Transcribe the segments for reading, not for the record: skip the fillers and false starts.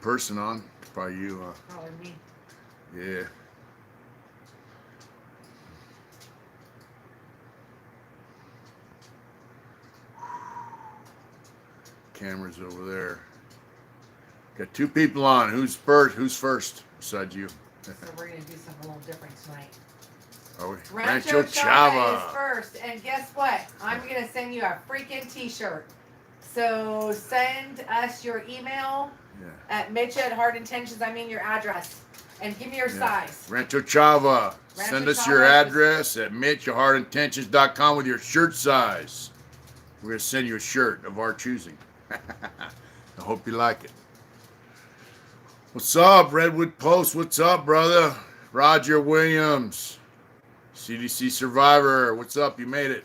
person on. It's probably you. Probably me. Yeah. Camera's over there. Got two people on. Who's first? Who's first besides you? So we're gonna do something a little different tonight. Are we? Rancho Rancho Chava is Chava. first, and guess what? I'm gonna send you a freaking T-shirt. So send us your email Yeah. at Mitch at Hard Intentions. I mean your address, and give me your Yeah. size. Rancho Chava. Rancho Send us your Chava is address at mitchheartintentions.com with your shirt size. We're going to send you a shirt of our choosing. I hope you like it. What's up, Redwood Post? What's up, brother? Roger Williams, CDC Survivor. What's up? You made it.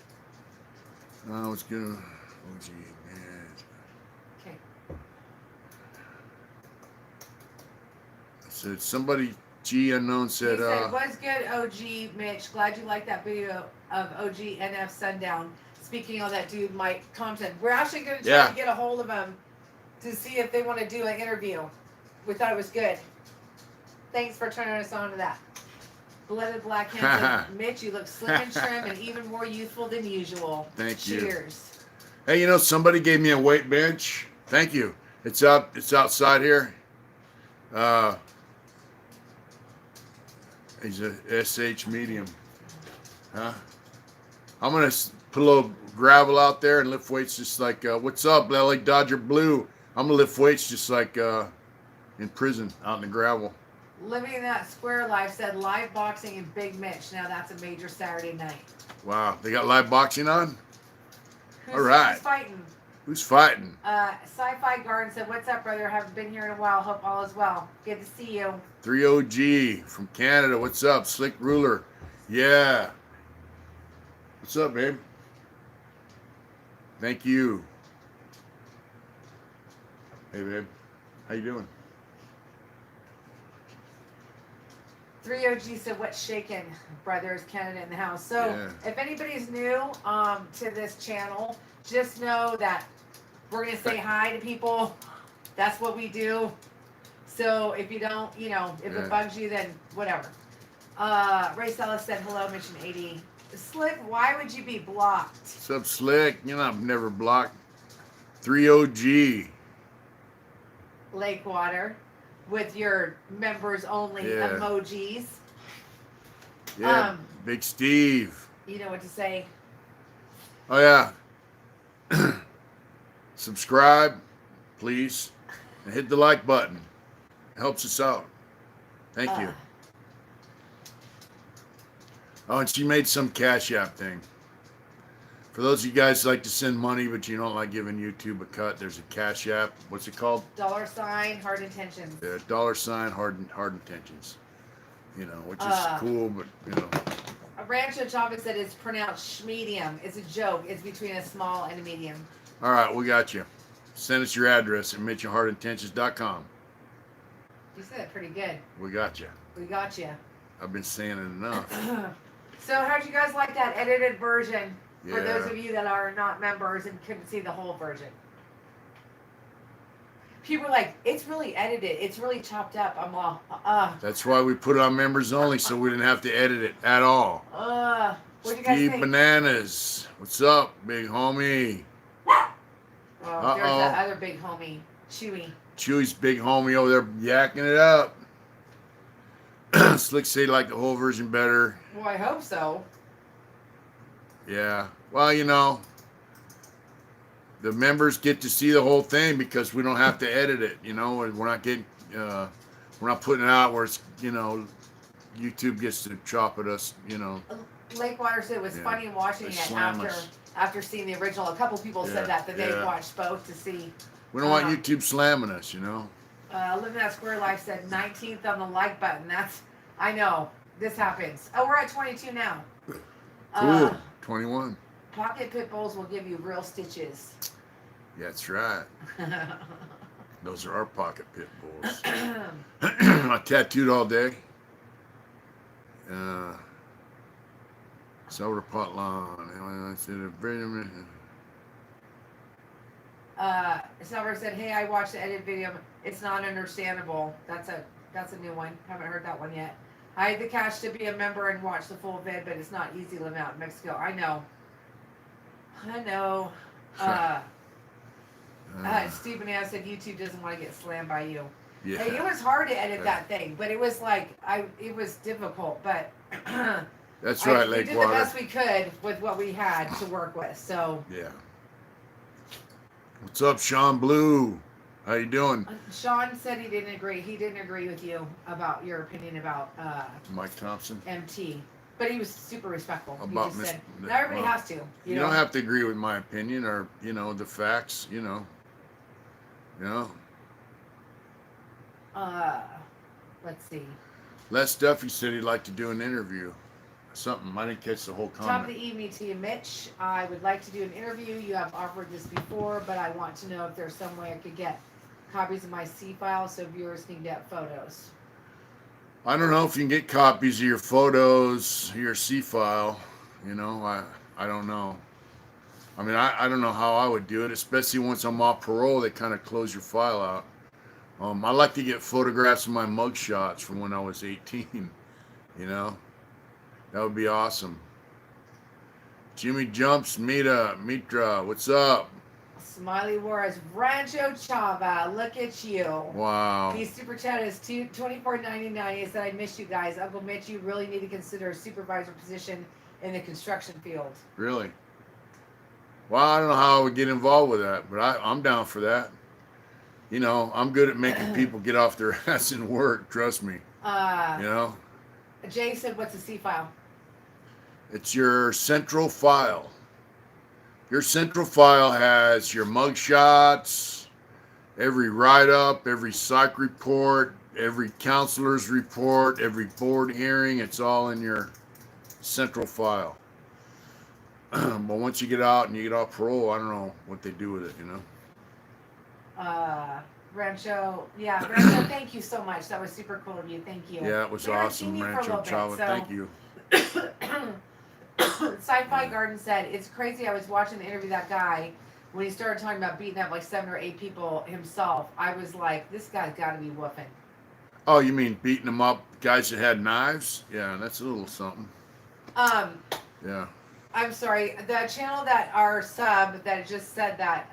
Oh, it's good. Oh, gee, man. okay. Said somebody, G unknown He said, said, "Was good, OG Mitch. Glad you liked that video of OG NF Sundown. Speaking of that dude, Mike Compton, we're actually going to try Yeah. to get a hold of him to see if they want to do an interview. We thought it was good. Thanks for turning us on to that. Blooded Black Handsome Mitch, you look slim and trim and even more youthful than usual. Thank you. Cheers. hey, you know, somebody gave me a weight bench. Thank you. It's up. It's outside here. Uh, he's a SH medium. Huh? I'm going to put a little gravel out there and lift weights just like, what's up, LA Dodger Blue? I'm going to lift weights just like in prison, out in the gravel. Living that square life said live boxing and Big Mitch. Now that's a major Saturday night. Wow. They got live boxing on? Who's, All right. who's fighting? Who's fighting? Sci-Fi Garden said, "What's up, brother? Haven't been here in a while. Hope all is well. Good to see you." 3OG from Canada. What's up? Slick Ruler. Yeah. What's up, babe? Thank you. Hey, babe. How you doing? 3OG said, "What's shaking, brothers? Canada in the house." So, Yeah. if anybody's new to this channel, just know that we're gonna say hi to people. That's what we do. So if you don't, if Yeah. it bugs you, then whatever. Ray Sellis said, "Hello, Mission 80." Slick, why would you be blocked? What's up, Slick? You know, I've never blocked. 3OG. Lakewater, with your members only Yeah. emojis. Yeah. Big Steve. You know what to say. Oh, yeah. Subscribe, please. And hit the like button. It helps us out. Thank you. Oh, and she made some Cash App thing. For those of you guys who like to send money, but you don't like giving YouTube a cut, there's a Cash App. What's it called? $, hard intentions. Yeah, $ hard intentions. You know, which is cool, but you know. Rancho Chava said it's pronounced schmedium. It's a joke. It's between a small and a medium. All right, we got you. Send us your address at mitchellhardintentions.com. You said it pretty good. We got you. We got you. I've been saying it enough. So how'd you guys like that edited version? For Yeah. those of you that are not members and couldn't see the whole version. People are like, it's really edited. It's really chopped up. I'm all, That's why we put it on members only, so we didn't have to edit it at all. What do you guys Steve think? Bananas. What's up, big homie? Well, there's that other big homie, Chewy. Chewy's big homie over there yakking it up. Slick say like the whole version better. Well, I hope so. Yeah. Well, you know, the members get to see the whole thing because we don't have to edit it. You know, and we're not getting, we're not putting it out where it's, you know, YouTube gets to chop at us. You know. Lakewater said it was funny watching They it slam after seeing the original. A couple people said that they watched both to see. We don't want YouTube slamming us. You know. Living That Square Life said 19th on the like button. I know this happens. Oh, we're at 22 now. Cool. 21. Pocket pit bulls will give you real stitches. Yeah, that's right. Those are our pocket pit bulls. I tattooed all day. Soda pot lawn. Silver said, "Hey, I watched the edited video. It's not understandable." That's a new one. Haven't heard that one yet. I had the cash to be a member and watch the full vid, but it's not easy living out in Mexico. I know. Stephen A. said YouTube doesn't want to get slammed by you. Yeah. Hey, it was hard to edit that thing, but it was like it was difficult, but That's right, we did Lakewater. the best we could with what we had to work with. So Yeah. What's up, Sean Blue? How you doing? Sean said he didn't agree. He didn't agree with you about your opinion about Mike Thompson. MT, but he was super respectful. About he just Miss- said, "Not everybody well, has to." You know? don't have to agree with my opinion or, the facts, You know. Let's see. Les Duffy said he'd like to do an interview. Something. I didn't catch the whole Top of comment. the evening to you, Mitch. I would like to do an interview. You have offered this before, but I want to know if there's some way I could get copies of my C file so viewers can get photos. I don't know if you can get copies of your photos, your C file. I don't know. I mean, I don't know how I would do it, especially once I'm off parole. They kind of close your file out. I like to get photographs of my mug shots from when I was 18. That would be awesome. Jimmy Jumps, Mitra, what's up? Smiley Juarez, Rancho Chava, look at you. Wow. The super chat is $24.99. He said, "I miss you guys. Uncle Mitch, you really need to consider a supervisor position in the construction field." Really? Well, I don't know how I would get involved with that, but I'm down for that. I'm good at making people get off their ass and work. Trust me. Jay said, "What's a C file?" It's your central file. Your central file has your mug shots, every write-up, every psych report, every counselor's report, every board hearing. It's all in your central file. But once you get out and you get off parole, I don't know what they do with it, Rancho, thank you so much. That was super cool of you. Thank you. Yeah, it was We haven't awesome, seen you for a Rancho little bit, Chava. so- Thank you. Sci-Fi Garden said, "It's crazy. I was watching the interview of that guy when he started talking about beating up like 7 or 8 people himself. I was like, this guy's got to be woofing." Oh, you mean beating them up, guys that had knives? Yeah, that's a little something. Yeah. I'm sorry. The channel that our sub that just said that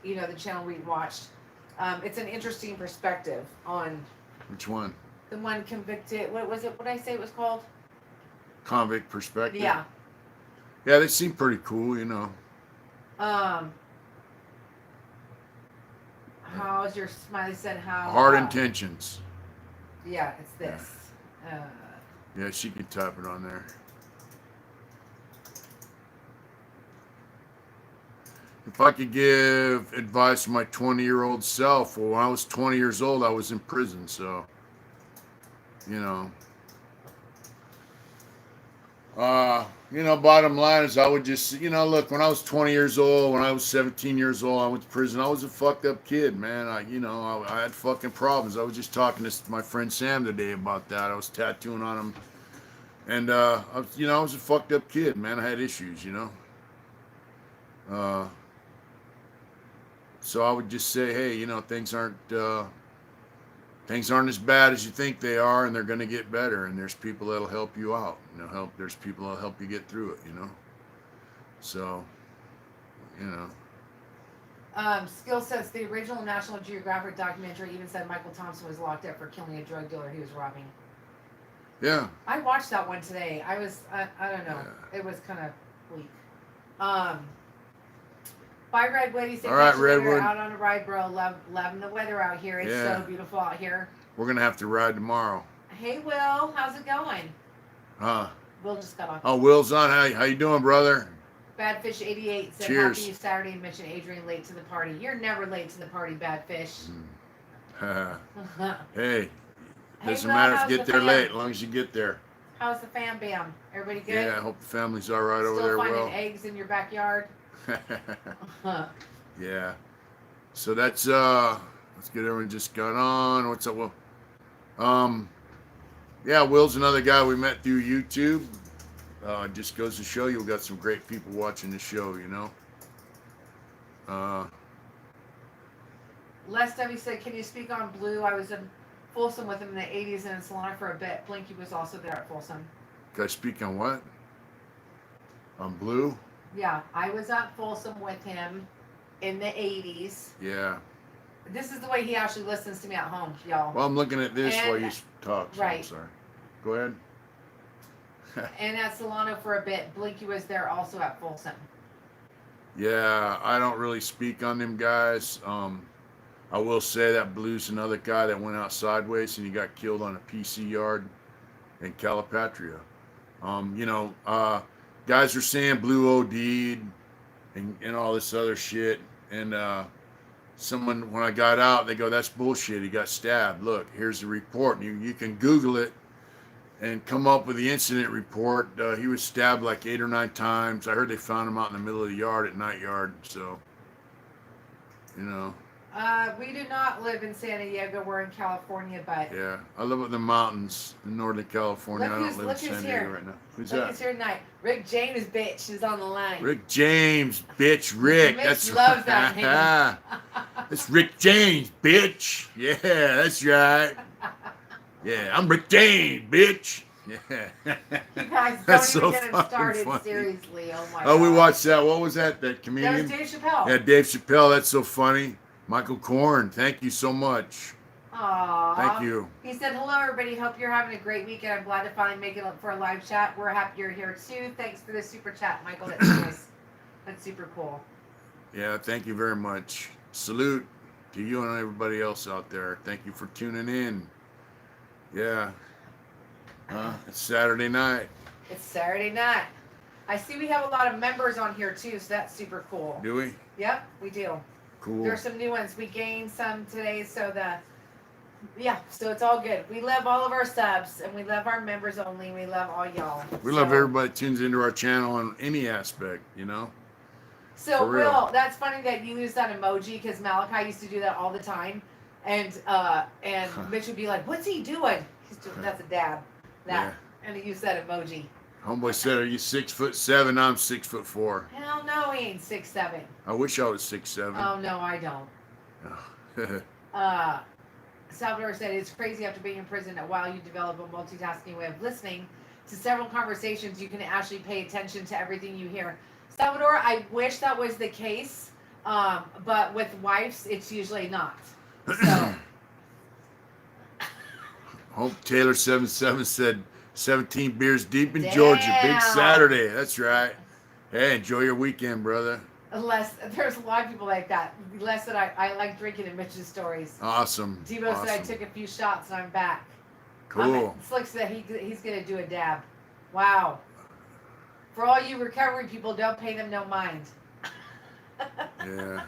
the channel we watched. It's an interesting perspective on Which one? the one convicted. What was it? What did I say it was called? Convict perspective. Yeah. Yeah, they seem pretty cool, How's your Smiley said how? Hard intentions. Yeah, it's this. Yeah, she can type it on there. If I could give advice to my 20-year-old self, well, when I was 20 years old, I was in prison, so, bottom line is I would just, look, when I was 20 years old, when I was 17 years old, I went to prison. I was a fucked up kid, man. I had fucking problems. I was just talking to my friend Sam today about that. I was tattooing on him. And, I was a fucked up kid, man. I had issues, So I would just say, hey, things aren't as bad as you think they are, and they're going to get better. And there's people that'll help you out. There's people that'll help you get through it. So, Skill says the original National Geographic documentary even said Michael Thompson was locked up for killing a drug dealer he was robbing. Yeah. I watched that one today. I don't know. Yeah. It was kind of bleak. Bye, Redwood. He said, All right, "Catch you later. Redwood. Out on a ride, bro. Loving the weather out here. It's Yeah. so beautiful out here." We're going to have to ride tomorrow. Hey, Will. How's it going? Huh? Will just got off. Oh, Will's on. How you doing, brher? Badfish88 said, Cheers. "Happy Saturday," and mentioned Adrian late to the party. You're never late to the party, Badfish. Hey, Hey, doesn't Will, matter if how's you get the there fam? late, as long as you get there. How's the fam bam? Everybody good? Yeah, I hope the family's all right over Still there, finding Will. eggs in your backyard? Yeah. So that's let's get everyone just got on. What's up, Will? Yeah, Will's another guy we met through YouTube. Just goes to show you we got some great people watching the show, Les W said, "Can you speak on Blue? I was in Folsom with him in the '80s and in Solana for a bit. Blinky was also there at Folsom." Can I speak on what? On Blue? Yeah, I was at Folsom with him in the '80s. Yeah. This is the way he actually listens to me at home, y'all. Well, I'm looking at this while And- you talk. So right. I'm sorry. Go ahead. And at Solano for a bit. Blinky was there also at Folsom. Yeah, I don't really speak on them guys. I will say that Blue's another guy that went out sideways and he got killed on a PC yard in Calipatria. Guys are saying Blue OD'd and all this other shit. And someone, when I got out, they go, "That's bullshit. He got stabbed. Look, here's the report." And you can Google it and come up with the incident report. He was stabbed like 8 or 9 times. I heard they found him out in the middle of the yard at night yard. So, We do not live in San Diego. We're in California, but yeah. I live up in the mountains in Northern California. Look I don't who's- live in look who's San Diego here. right now. Who's look that? who's here tonight. Rick James, bitch, is on the line. Rick James, bitch. Rick. Mitch That's loves that name. That's Rick James, bitch. Yeah, that's right. Yeah, I'm Rick James, bitch. Yeah. You guys don't That's even so get him fucking started funny. seriously. Oh my god. Oh, we watched that. What was that? That That comedian? was Dave Chappelle. Yeah, Dave Chappelle. That's so funny. Michael Korn, thank you so much. Aww. Thank you. He said, "Hello, everybody. Hope you're having a great weekend. I'm glad to finally make it for a live chat. We're happy you're here too. Thanks for the super chat, Michael. That's nice. That's super cool." Yeah, thank you very much. Salute to you and everybody else out there. Thank you for tuning in. Yeah. It's Saturday night. It's Saturday night. I see we have a lot of members on here too, so that's super cool. Do we? Yep, we do. Cool. There's some new ones. We gained some today, so so it's all good. We love all of our subs, and we love our members only. We love all y'all. We love everybody that tunes into our channel on any aspect, So, For real. Will, that's funny that you use that emoji because Malachi used to do that all the time, and Mitch would be like, "What's he doing?" He's doing that's a dab, Yeah. and he used that emoji. Homeboy said, "Are you 6'7"? I'm 6'4". Hell no, he ain't 6'7". I wish I was 6'7". Oh no, I don't. Salvador said it's crazy after being in prison that while you develop a multitasking way of listening to several conversations, you can actually pay attention to everything you hear. Salvador, I wish that was the case, but with wives, it's usually not. So, Hope Taylor 77 said 17 beers deep in Georgia. Big Damn. Saturday. That's right. Hey, enjoy your weekend, brother. unless there's a lot of people like that. Less that I like drinking in Mitch's stories. Awesome. Debo awesome. said I took a few shots and I'm back. Cool. Slick said he's going to do a dab. Wow. For all you recovery people, don't pay them no mind. Yeah.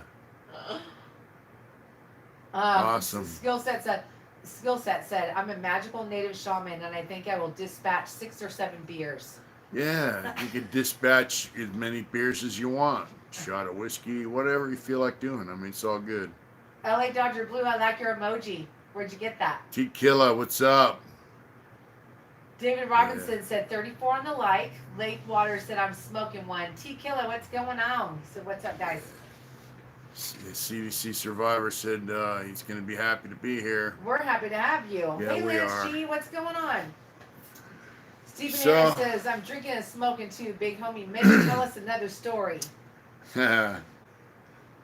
Awesome. Skill set said, I'm a magical native shaman and I think I will dispatch 6 or 7 beers. Yeah, you can dispatch as many beers as you want. Shot of whiskey, whatever you feel like doing. I mean, it's all good. LA Dodger Blue, I like your emoji. Where'd you get that? T Killa, what's up? David Robinson said 34 on the like. Lake Water said I'm smoking one. T Killa, what's going on? So what's up, guys? CDC Survivor said he's going to be happy to be here. We're happy to have you. Yeah, hey, we Lance are. G, what's going on? Stephen So- Ayers says I'm drinking and smoking too. Big homie Mitch, tell us another story.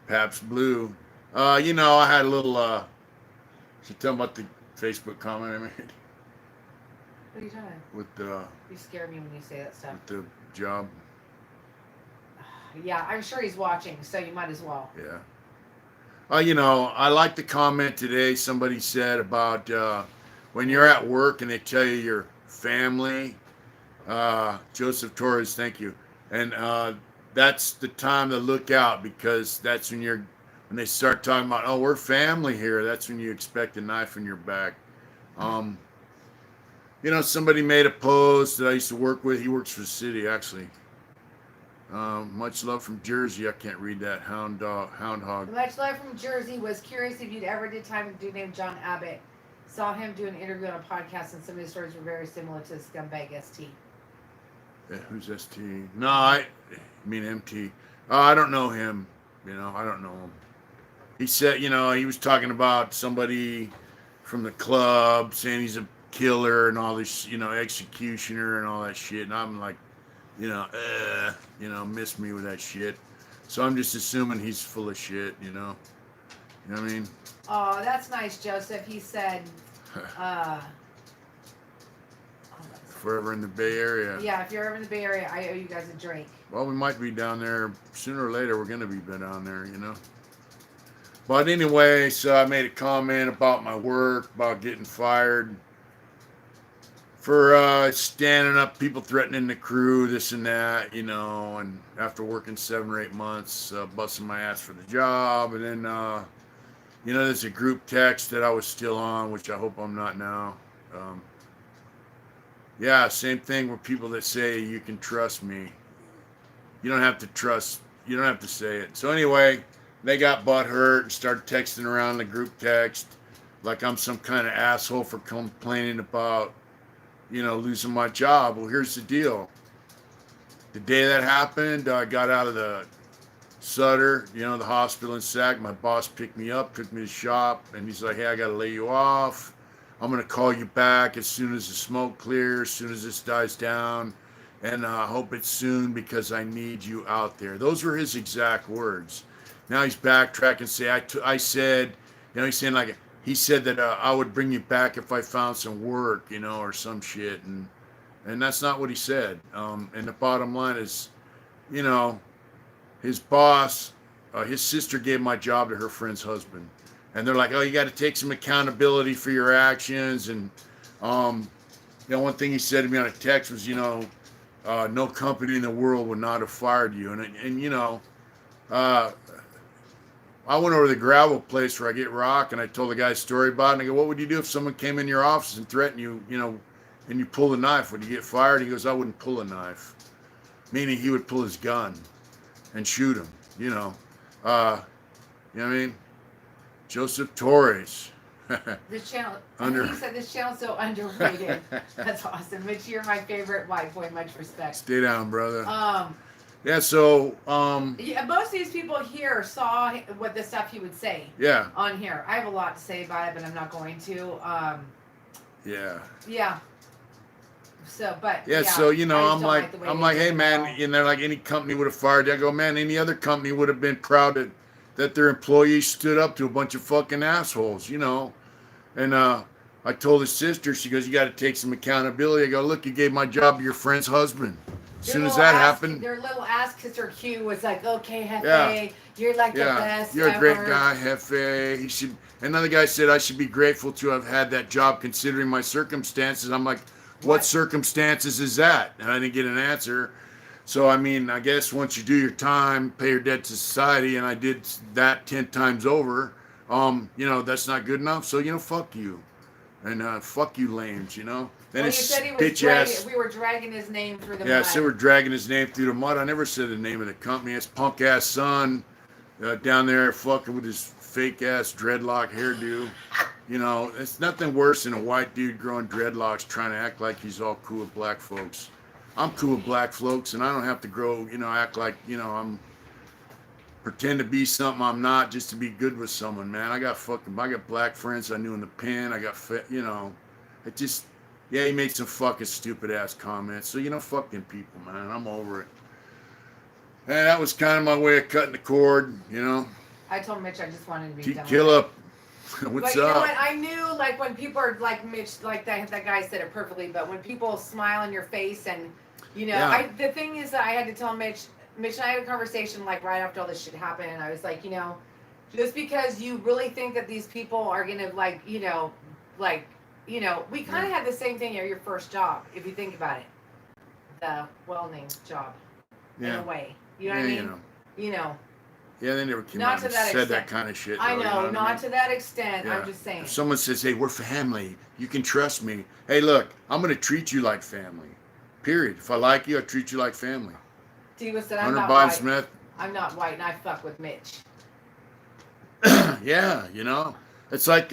Pabst Blue. I had a little, should tell about the Facebook comment I made What are you talking about? with the, You scare me when you say that stuff. with the job. Yeah, I'm sure he's watching, so you might as well. Yeah. I like the comment today somebody said about when you're at work and they tell you your family. Joseph Torres, thank you. And that's the time to look out because that's when they start talking about, oh, we're family here. That's when you expect a knife in your back. Somebody made a post that I used to work with. He works for the city, actually. Much love from Jersey. I can't read that. Hound hog. Much love from Jersey. Was curious if you'd ever did time with a dude named John Abbott. Saw him do an interview on a podcast, and some of his stories were very similar to Scumbag ST. Who's ST? No, I mean MT. I don't know him. You know, I don't know him. He said, you know, he was talking about somebody from the club saying he's a killer and all this, you know, executioner and all that shit. And I'm like, you know, miss me with that shit. So I'm just assuming he's full of shit, you know. You know what I mean? Oh, that's nice, Joseph. He said, oh, Forever in the Bay Area. yeah, if you're ever in the Bay Area, I owe you guys a drink. Well, we might be down there sooner or later. We're gonna be down there, you know. But anyway, so I made a comment about my work, about getting fired for standing up, people threatening the crew, this and that, you know. And after working 7 or 8 months, busting my ass for the job, and then you know, there's a group text that I was still on, which I hope I'm not now. Yeah, same thing with people that say you can trust me. You don't have to trust. You don't have to say it. So anyway, they got butthurt and started texting around the group text like I'm some kind of asshole for complaining about, you know, losing my job. Well, here's the deal. The day that happened, I got out of the Sutter, you know, the hospital in Sac. My boss picked me up, took me to the shop, and he's like, hey, I got to lay you off. I'm going to call you back as soon as the smoke clears, as soon as this dies down. And I hope it's soon because I need you out there. Those were his exact words. Now he's backtracking and say, I said, you know, he's saying like, he said that I would bring you back if I found some work, you know, or some shit. And that's not what he said. And the bottom line is, you know, his boss, his sister gave my job to her friend's husband. And they're like, oh, you got to take some accountability for your actions. And, you know, one thing he said to me on a text was, you know, no company in the world would not have fired you. And you know, I went over to the gravel place where I get rock, and I told the guy a story about it. And I go, what would you do if someone came in your office and threatened you, you know, and you pulled a knife? Would you get fired? He goes, I wouldn't pull a knife. Meaning he would pull his gun and shoot him, you know. You know what I mean? Joseph Torres. This channel, Under- he said this channel's so underrated. That's awesome. Mitch, you're my favorite white boy. Much respect. Stay down, brother. Yeah, so, yeah, most of these people here saw what the stuff he would say yeah, on here. I have a lot to say about it, but I'm not going to. yeah. Yeah. So, but Yeah, so, you know, I just I'm don't like, the way I'm they like, do hey, it man, at all. and they're like, any company would have fired you. I go, man, any other company would have been proud that their employees stood up to a bunch of fucking assholes, you know. And I told his sister, she goes, you got to take some accountability. I go, look, you gave my job to your friend's husband. As soon as that happened, Their little ass kisser Q was like, okay, Hefe, Yeah. you're like the yeah, best you're a great ever." guy, Hefe. He should. Another guy said I should be grateful to have had that job considering my circumstances. I'm like, what circumstances is that? And I didn't get an answer. So, I mean, I guess once you do your time, pay your debt to society, and I did that 10 times over, you know, that's not good enough. So, you know, fuck you. And fuck you lames, you know? Then Well, you his said he was bitch ass. we were dragging his name through the Yeah, mud. so we're dragging his name through the mud. I never said the name of the company. His punk ass son down there fucking with his fake ass dreadlock hairdo. You know, it's nothing worse than a white dude growing dreadlocks trying to act like he's all cool with black folks. I'm cool with black folks, and I don't have to grow, you know, act like, you know, I'm pretend to be something I'm not just to be good with someone, man. I got black friends I knew in the pen. I got, you know, it just, yeah, he made some fucking stupid ass comments. So, you know, fucking people, man. I'm over it. And that was kind of my way of cutting the cord, you know. I told Mitch I just wanted to be done. Kill up. What's but you know up? what? I knew, like, when people are like Mitch, like that guy said it perfectly. But when people smile in your face, and you know, Yeah. the thing is that I had to tell Mitch and I had a conversation like right after all this shit happened, and I was like, you know, just because you really think that these people are gonna like, you know, we kind of had the same thing at your first job, if you think about it, the well-named job, in a way. You know what I mean? You know. Yeah, they never came Not out to and that said extent. that kind of shit. I though, know, you know what not I mean? to that extent. Yeah. I'm just saying. If someone says, hey, we're family, you can trust me. Hey, look, I'm going to treat you like family. Period. If I like you, I treat you like family. Diva said, I'm Hunter not Biden white. Smith. I'm not white, and I fuck with Mitch. Yeah, you know. It's like,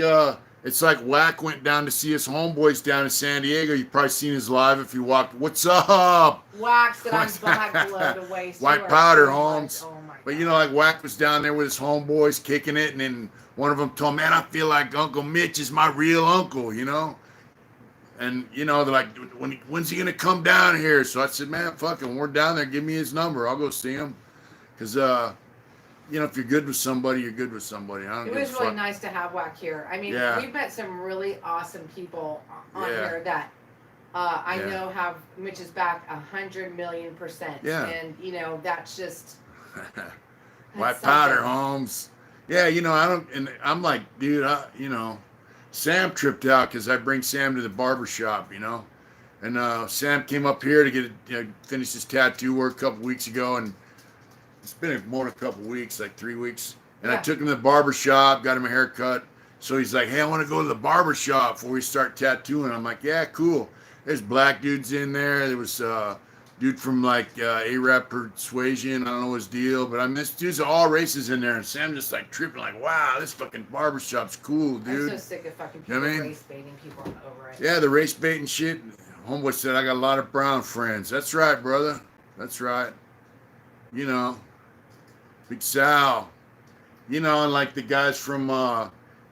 It's like Whack went down to see his homeboys down in San Diego. You've probably seen his live if you walked. What's up? Wax that I'm black below the waist. White You are powder, so Holmes. much. Oh my But God. you know, like Whack was down there with his homeboys kicking it, and then one of them told, "Man, I feel like Uncle Mitch is my real uncle," you know. And you know, they're like, when's he gonna come down here? So I said, "Man, fuck him. When we're down there, give me his number. I'll go see him." Because you know, if you're good with somebody, you're good with somebody. I don't It give was a really fuck. nice to have Wack here. I mean, Yeah. we've met some really awesome people on Yeah. here that I Yeah. know have Mitch's back 100,000,000%. Yeah. And you know, that's just White that's powder, something. Holmes. Yeah, you know, I don't, and I'm like, dude, you know, Sam tripped out because I bring Sam to the barber shop, you know, and Sam came up here to get, finish his tattoo work a couple weeks ago, and it's been more than a couple weeks, like 3 weeks, and I Yeah. took him to the barber shop, got him a haircut. So he's like, "Hey, I want to go to the barber shop before we start tattooing." I'm like, "Yeah, cool." There's black dudes in there. There was dude from like Arab Persuasion. I don't know his deal, but I mean, this dude's all races in there, and Sam just like tripping, like, "Wow, this fucking barbershop's cool, I'm dude." so sick of fucking You know people what I mean? race baiting people. I'm over it. Yeah, the race baiting shit. Homeboy said, "I got a lot of brown friends." That's right, brother. That's right. You know, Big Sal. You know, and like the guys from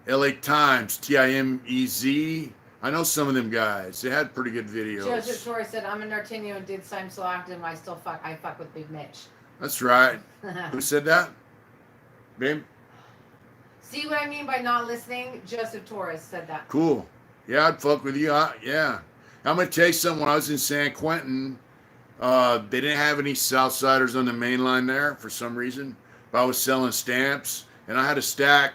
LA Times, TIMEZ. I know some of them guys. They had pretty good videos. Joseph Torres said, "I'm a Nartino and did I'm so active. I still fuck with Big Mitch." That's right. Who said that? Babe? See what I mean by not listening? Joseph Torres said that. Cool. Yeah, I'd fuck with you. Yeah. I'm going to tell you something. When I was in San Quentin, they didn't have any Southsiders on the main line there for some reason. But I was selling stamps, and I had a stack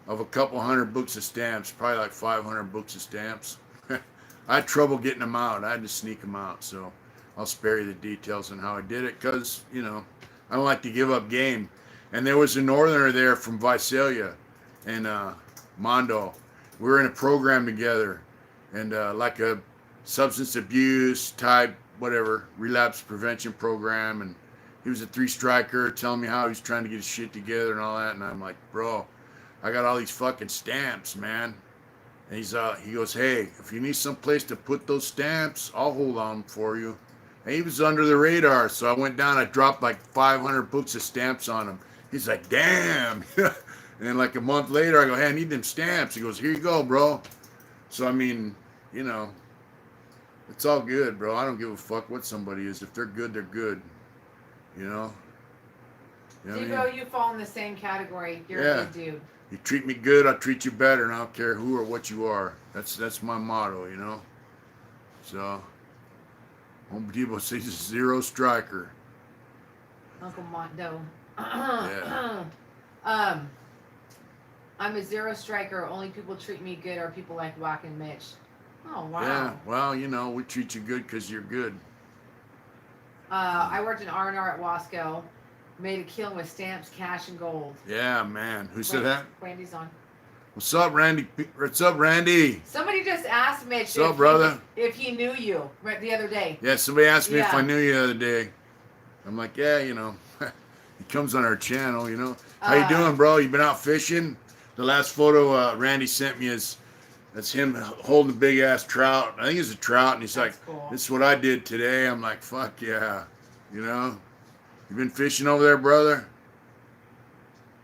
of a couple hundred books of stamps, probably like 500 books of stamps. I had trouble getting them out. I had to sneak them out. So I'll spare you the details on how I did it because, you know, I don't like to give up game. And there was a northerner there from Visalia and Mondo. We were in a program together and like a substance abuse type, whatever, relapse prevention program. And he was a 3-striker telling me how he was trying to get his shit together and all that. And I'm like, bro, I got all these fucking stamps, man. And he goes, "Hey, if you need some place to put those stamps, I'll hold on for you." And he was under the radar, so I went down. I dropped like 500 books of stamps on him. He's like, "Damn!" And then like a month later, I go, "Hey, I need them stamps." He goes, "Here you go, bro." So I mean, you know, it's all good, bro. I don't give a fuck what somebody is. If they're good, they're good. You know. You know what I Devo, mean? you fall in the same category. You're Yeah. a good dude. You treat me good, I'll treat you better, and I don't care who or what you are. That's my motto, you know. So, Home Depot says he's a 0 striker. Uncle Mondo. Yeah. I'm a 0 striker. Only people treat me good are people like Wack and Mitch. Oh wow. Yeah. Well, you know, we treat you good because you're good. I worked in R&R at Wasco. Made a killing with stamps, cash, and gold. Yeah, man. Who said that? Randy's on. What's up, Randy? What's up, Randy? Somebody just asked Mitch What's up, brother? if he knew you the other day. Yeah, somebody asked me if Yeah. I knew you the other day. I'm like, yeah, you know. He comes on our channel, you know. How you doing, bro? You been out fishing? The last photo Randy sent me that's him holding a big ass trout. I think it's a trout, and he's like, That's cool. "This is what I did today." I'm like, "Fuck yeah," you know. You been fishing over there, brother?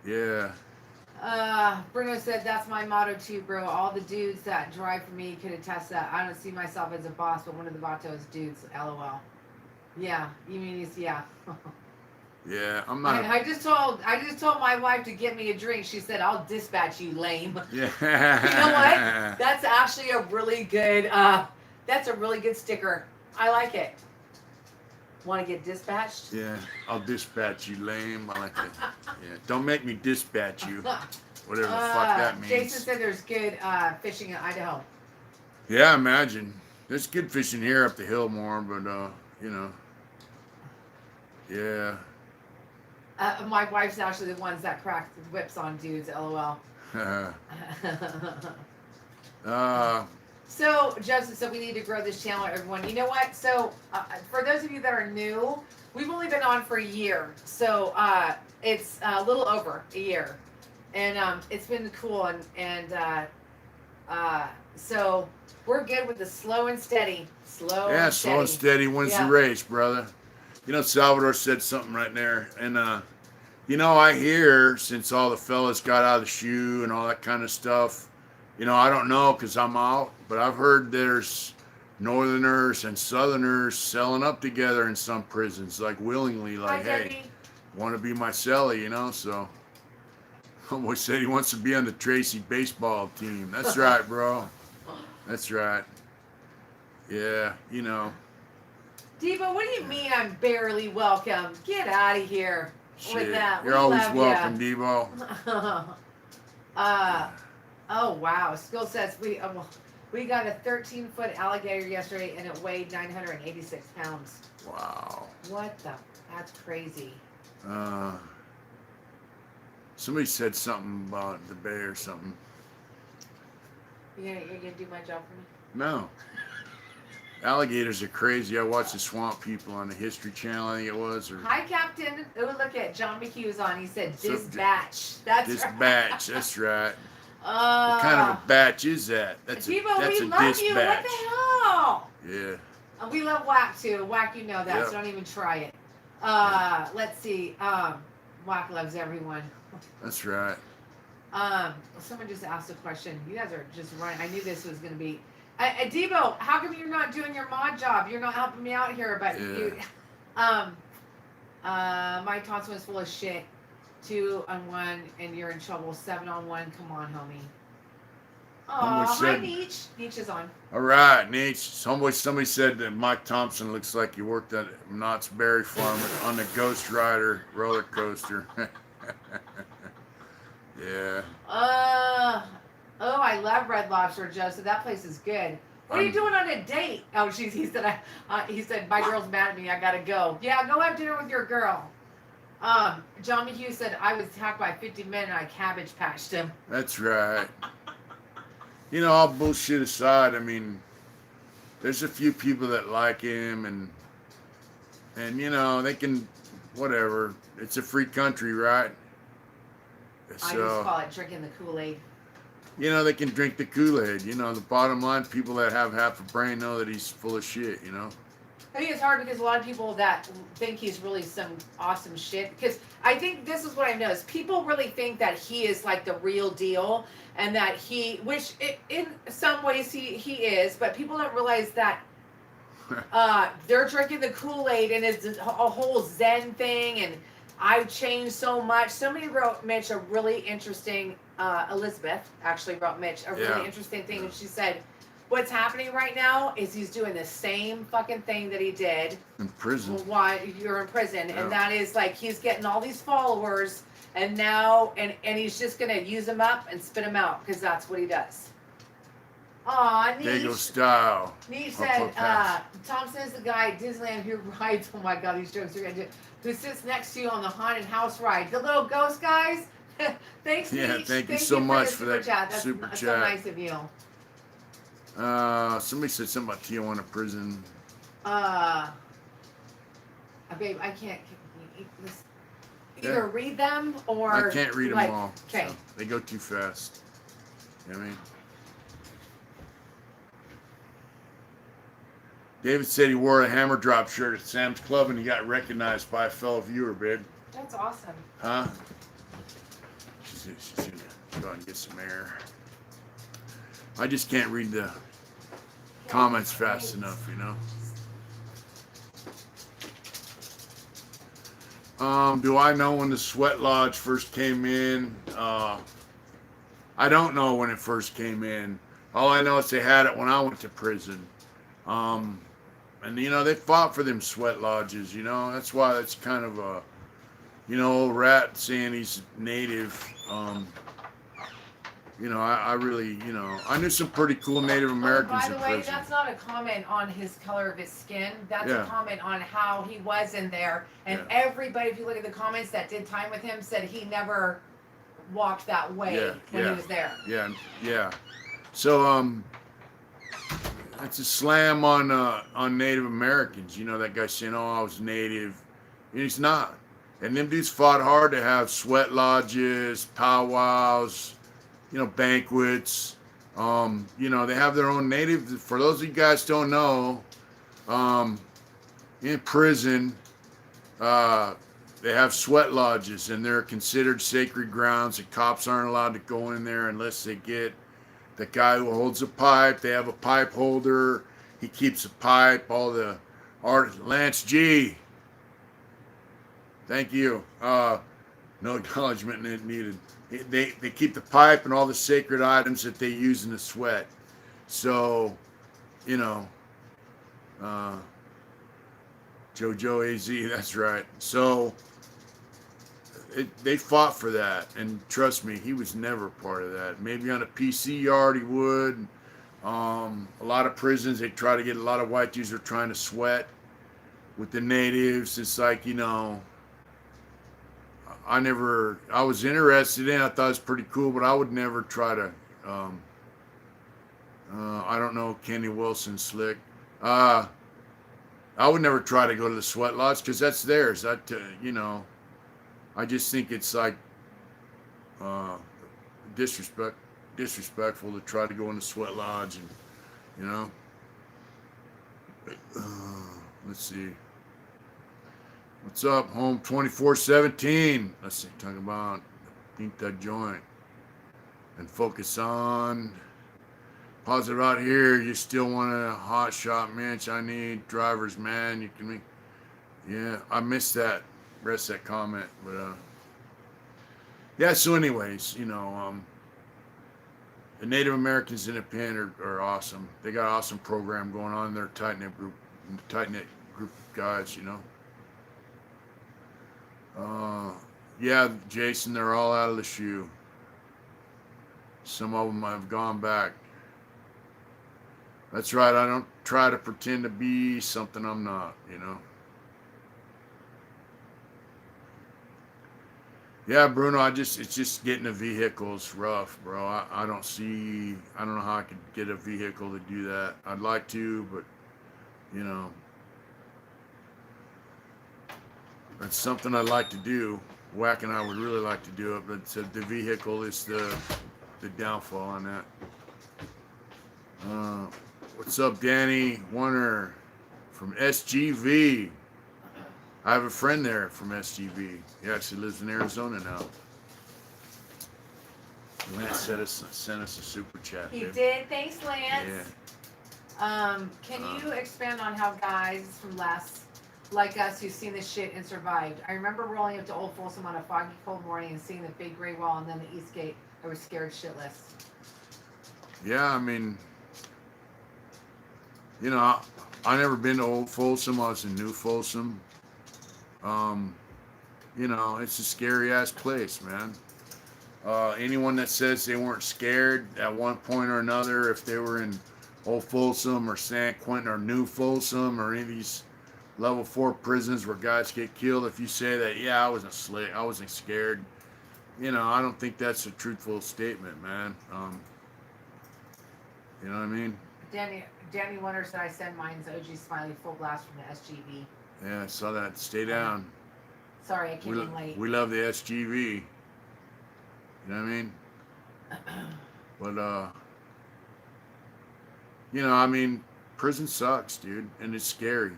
Yeah. Bruno said, "That's my motto too, bro. All the dudes that drive for me could attest that. I don't see myself as a boss, but one of the Vatos dudes. LOL." Yeah, you mean he's yeah. Yeah, I'm not. I just told my wife to get me a drink. She said, "I'll dispatch you, lame." Yeah. You know what? That's actually a really good. That's a really good sticker. I like it. Want to get dispatched? Yeah, I'll dispatch you, lame. I like it. Yeah, don't make me dispatch you. Whatever the fuck that means. Jason said there's good fishing in Idaho. Yeah, I imagine. There's good fishing here up the hill more, but you know. Yeah. My wife's actually the ones that crack the whips on dudes. LOL. So, Joseph, so we need to grow this channel, everyone. You know what? So, for those of you that are new, we've only been on for a year. So, it's a little over a year. And it's been cool. And So we're good with the slow and steady. Slow Yeah, and slow and steady. steady wins Yeah. the race, brother. You know, Salvador said something right there, and you know, I hear since all the fellas got out of the shoe and all that kind of stuff. You know, I don't know because I'm out, but I've heard there's Northerners and Southerners selling up together in some prisons, like willingly, Hi, like, hey, Debbie. want to be my cellie, you know? So, homeboy said he wants to be on the Tracy baseball team. That's right, bro. That's right. Yeah, you know. Debo, what do you mean I'm barely welcome? Get out of here with Shit. that. You're We always love welcome, ya. Devo. Oh wow. Skill says we got a 13-foot alligator yesterday and it weighed 986 pounds. Wow. What the? That's crazy. Uh, somebody said something about the bay or something. You're gonna do my job for me? No. Alligators are crazy. I watched the Swamp People on the History Channel, I think it was. Or Hi, Captain. Oh, look at John McHugh's on. He said So, dispatch. That's this right. batch, that's right. What kind of a batch is that? That's Debo, that's we a love you. What dispatch. the hell? Yeah. We love Whack too. Whack, you know that, Yep. so don't even try it. Let's see. Whack loves everyone. That's right. Someone just asked a question. You guys are just running. I knew this was gonna be. Debo, how come you're not doing your mod job? You're not helping me out here, but Yeah. you. Mike Thompson was full of shit. 2-on-1 and you're in trouble. 7-on-1. Come on, homie. Homeboy Aw, hi said- Neech. Neech is on. All right, Nate. Somebody said that Mike Thompson looks like he worked at Knott's Berry Farm on the Ghost Rider roller coaster. Yeah. Oh, I love Red Lobster, Joe. So that place is good. What are you doing on a date? Oh, he said, he said, my girl's mad at me. I gotta go. Yeah, go have dinner with your girl. John McHugh said I was attacked by 50 men and I cabbage patched him. That's right. You know, all bullshit aside, I mean, there's a few people that like him, and you know, they can, whatever. It's a free country, right? I just So, call it drinking the Kool-Aid. you know, they can drink the Kool-Aid. You know, the bottom line, people that have half a brain know that he's full of shit, you know? I think it's hard because a lot of people that think he's really some awesome shit. Because I think this is what I've noticed. People really think that he is like the real deal, and that in some ways he is, but people don't realize that they're drinking the Kool-Aid and it's a whole Zen thing. And I've changed so much. Somebody wrote Mitch a really interesting. Elizabeth actually wrote Mitch a really Yeah. interesting thing, and she said, what's happening right now is he's doing the same fucking thing that he did In prison. while you're in prison. Yeah. And that is like he's getting all these followers and now and he's just gonna use them up and spit them out because that's what he does. Aw, Dago Neesh. style. Neesh Up, said, up, pass. Thompson is the guy at Disneyland who rides, oh my god, these jokes are gonna do, who sits next to you on the haunted house ride. The little ghost guys. Thanks, Yeah, Neesh. thank you so much the for super that chat. That's super so chat. nice of you. Somebody said something about Tijuana prison. Babe, I can't. Yeah. Either read them or I can't read them like, all. Okay. So they go too fast. You know what I mean? David said he wore a hammer drop shirt at Sam's Club and he got recognized by a fellow viewer, babe. That's awesome. Huh? She's gonna go out and get some air. I just can't read the comments fast enough, you know? Do I know when the Sweat Lodge first came in? I don't know when it first came in. All I know is they had it when I went to prison. And you know, they fought for them sweat lodges, you know. That's why it's kind of a, you know, old rat saying he's native. You know, I really, you know, I knew some pretty cool Native Americans By the in way, prison. that's not a comment on his color of his skin. That's Yeah. a comment on how he was in there. And Yeah. everybody, if you look at the comments that did time with him, said he never walked that way Yeah, when yeah. he was there. Yeah, yeah. So, it's a slam on Native Americans. You know, that guy saying, "Oh, I was Native," and he's not. And them dudes fought hard to have sweat lodges, powwows, you know, banquets. You know, they have their own native. For those of you guys don't know, um, in prison, uh, they have sweat lodges, and they're considered sacred grounds. The cops aren't allowed to go in there unless they get the guy who holds a pipe. They have a pipe holder. He keeps a pipe. All the art. Lance G. Thank you. No acknowledgement needed. They keep the pipe and all the sacred items that they use in the sweat. So, you know, uh, JoJo AZ, that's right. So they fought for that, and trust me, he was never part of that. Maybe on a PC yard he would. A lot of prisons, they try to get a lot of white dudes are trying to sweat with the natives. It's like, you know, I was interested in it. I thought it was pretty cool, but I would never try to, I don't know, Kenny Wilson slick. I would never try to go to the sweat lodge because that's theirs. That, you know, I just think it's like uh, disrespectful to try to go in the sweat lodge, and you know. Let's see. What's up, home 2417? Let's see. Talking about Pink that joint and focus on positive out here. You still want a hot shot, Mitch? I need drivers, man. You can make. Yeah, I missed that rest of that comment, but yeah. So, anyways, you know, the Native Americans in the pen are awesome. They got an awesome program going on. They're tight knit group of guys, you know. Yeah, Jason, they're all out of the shoe. Some of them have gone back. That's right. I don't try to pretend to be something I'm not, you know. Yeah, Bruno, it's just getting a vehicle's rough, bro. I don't know how I could get a vehicle to do that. I'd like to, but, you know, that's something I'd like to do. Whack and I would really like to do it, but the vehicle is the downfall on that. What's up, Danny Warner from SGV? I have a friend there from SGV. He actually lives in Arizona now. Lance sent us a super chat. He babe. did. Thanks, Lance. Yeah. Can you expand on how guys from like us who've seen this shit and survived? I remember rolling up to Old Folsom on a foggy, cold morning and seeing the big gray wall and then the East Gate. I was scared shitless. Yeah, I mean, you know, I never been to Old Folsom. I was in New Folsom. You know, it's a scary ass place, man. Anyone that says they weren't scared at one point or another, if they were in Old Folsom or San Quentin or New Folsom or any of these level 4 prisons where guys get killed, if you say that, yeah, I wasn't scared, you know, I don't think that's a truthful statement, man. You know what I mean? Danny wonders that I send mine's OG Smiley full blast from the SGV. Yeah, I saw that. Stay down. Sorry, I came in late. We love the SGV. You know what I mean? But, you know, I mean, prison sucks, dude, and it's scary.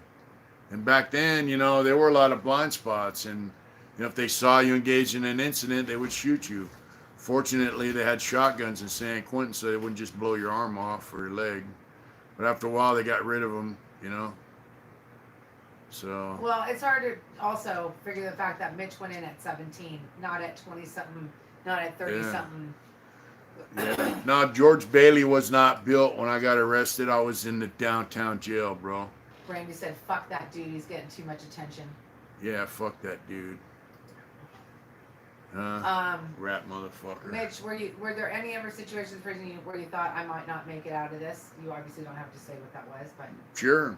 And back then, you know, there were a lot of blind spots, and, you know, if they saw you engaged in an incident, they would shoot you. Fortunately, they had shotguns in San Quentin, so they wouldn't just blow your arm off or your leg. But after a while, they got rid of them, you know. So. Well, it's hard to also figure the fact that Mitch went in at 17, not at 20-something, not at 30-something. Yeah. No, George Bailey was not built when I got arrested. I was in the downtown jail, bro. Randy said, fuck that dude, he's getting too much attention. Yeah, fuck that dude. Rat motherfucker. Mitch, were there any ever situations in prison where you thought I might not make it out of this? You obviously don't have to say what that was, but Sure.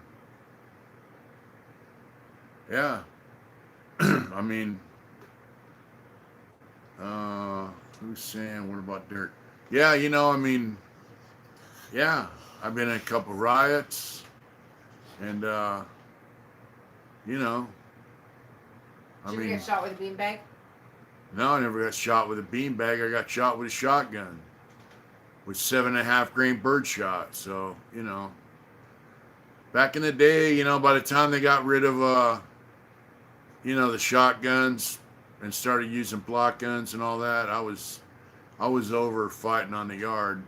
Yeah. I mean, who's saying what about Dirk? Yeah, you know, I mean, yeah, I've been in a couple riots, and you know, I did mean, you get shot with a beanbag? no, I never got shot with a beanbag. I got shot with a shotgun. with 7.5 grain birdshot. So, back in the day, by the time they got rid of, the shotguns and started using block guns and all that, I was over fighting on the yard,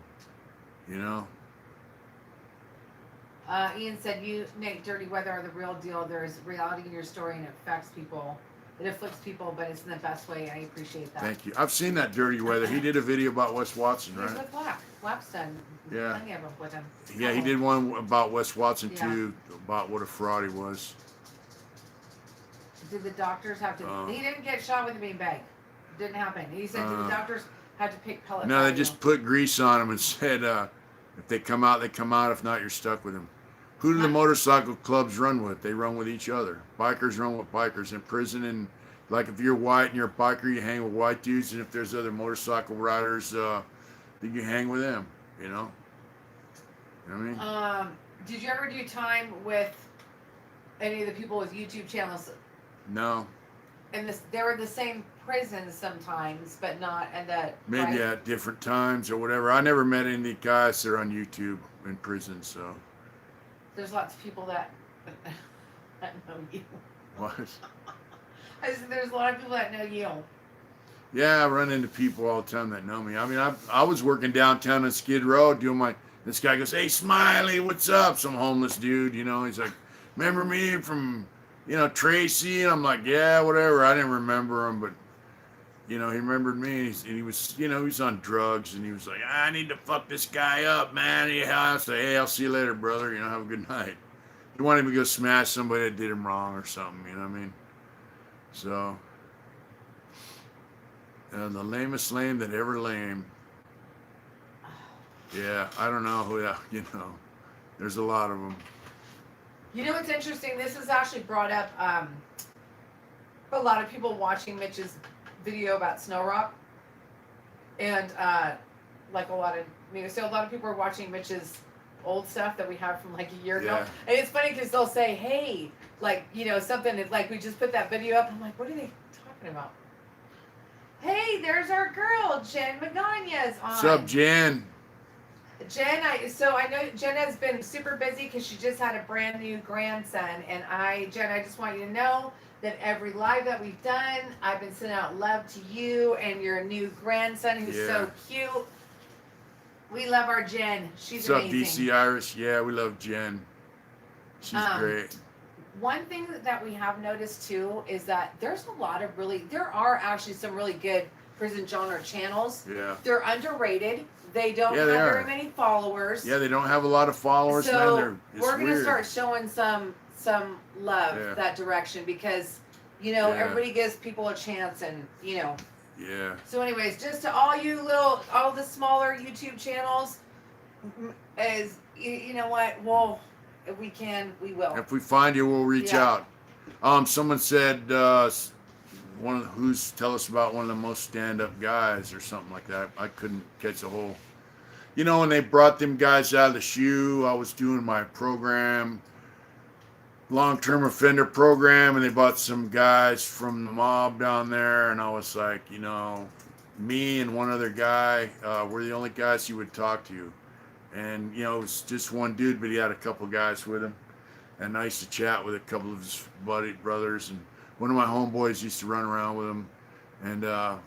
you know. Ian said, "You, Nick, Dirty Weather are the real deal. There's reality in your story, and it affects people. It afflicts people, but it's in the best way. I appreciate that." Thank you. I've seen that Dirty Weather. He did a video about Wes Watson, He's right? with Black. Black's done plenty of them with him. Yeah, he did one about Wes Watson Yeah. too, about what a fraud he was. Did the doctors have to? He didn't get shot with a beanbag. Didn't happen. He said, "Did the doctors have to pick pellets?" No, they just put grease on him and said, if they come out, they come out. If not, you're stuck with them. Who do the motorcycle clubs run with? They run with each other. Bikers run with bikers. In prison, and like if you're white and you're a biker, you hang with white dudes. And if there's other motorcycle riders, then you hang with them. You know what I mean? Did you ever do time with any of the people with YouTube channels? No. And they were the same prison sometimes, but not at that. Maybe right? at different times or whatever. I never met any of the guys that are on YouTube in prison, so. There's lots of people that know you. What? I said there's a lot of people that know you. Yeah, I run into people all the time that know me. I mean, I was working downtown on Skid Row doing this guy goes, "Hey, Smiley, what's up?" Some homeless dude, he's like, "Remember me from, Tracy?" And I'm like, "Yeah, whatever." I didn't remember him, but, he remembered me. And he was, he was on drugs, and he was like, "I need to fuck this guy up, man." Yeah, I say, "Hey, I'll see you later, brother. Have a good night." He wanted me to go smash somebody that did him wrong or something, you know what I mean? So, the lamest lame that ever lame. Yeah, I don't know who, there's a lot of them. You know what's interesting? This is actually brought up a lot of people watching Mitch's video about Snow Rock. And like a lot of, so a lot of people are watching Mitch's old stuff that we have from like a year ago. Yeah. And it's funny because they'll say, "Hey, like, something like we just put that video up." I'm like, "What are they talking about?" Hey, there's our girl, Jen Magana's on. What's up, Jen? Jen, I know Jen has been super busy because she just had a brand new grandson. And Jen, I just want you to know that every live that we've done, I've been sending out love to you and your new grandson who's so cute. We love our Jen. She's amazing. What's up, DC Irish? Yeah, we love Jen. She's great. One thing that we have noticed too is that there are actually some really good prison genre channels. Yeah. They're underrated. They don't have very many followers. Yeah, they don't have a lot of followers, so man. We're gonna start showing some love that direction because everybody gives people a chance and Yeah. So anyways, just to all the smaller YouTube channels, is you know what? Well, if we can, we will. If we find you, we'll reach out. Someone said tell us about one of the most stand-up guys or something like that. I couldn't catch the whole. When they brought them guys out of the shoe, I was doing my program, long-term offender program, and they brought some guys from the mob down there, and I was like, me and one other guy were the only guys he would talk to. And, it was just one dude, but he had a couple guys with him. And I used to chat with a couple of his brothers. And one of my homeboys used to run around with him. And, I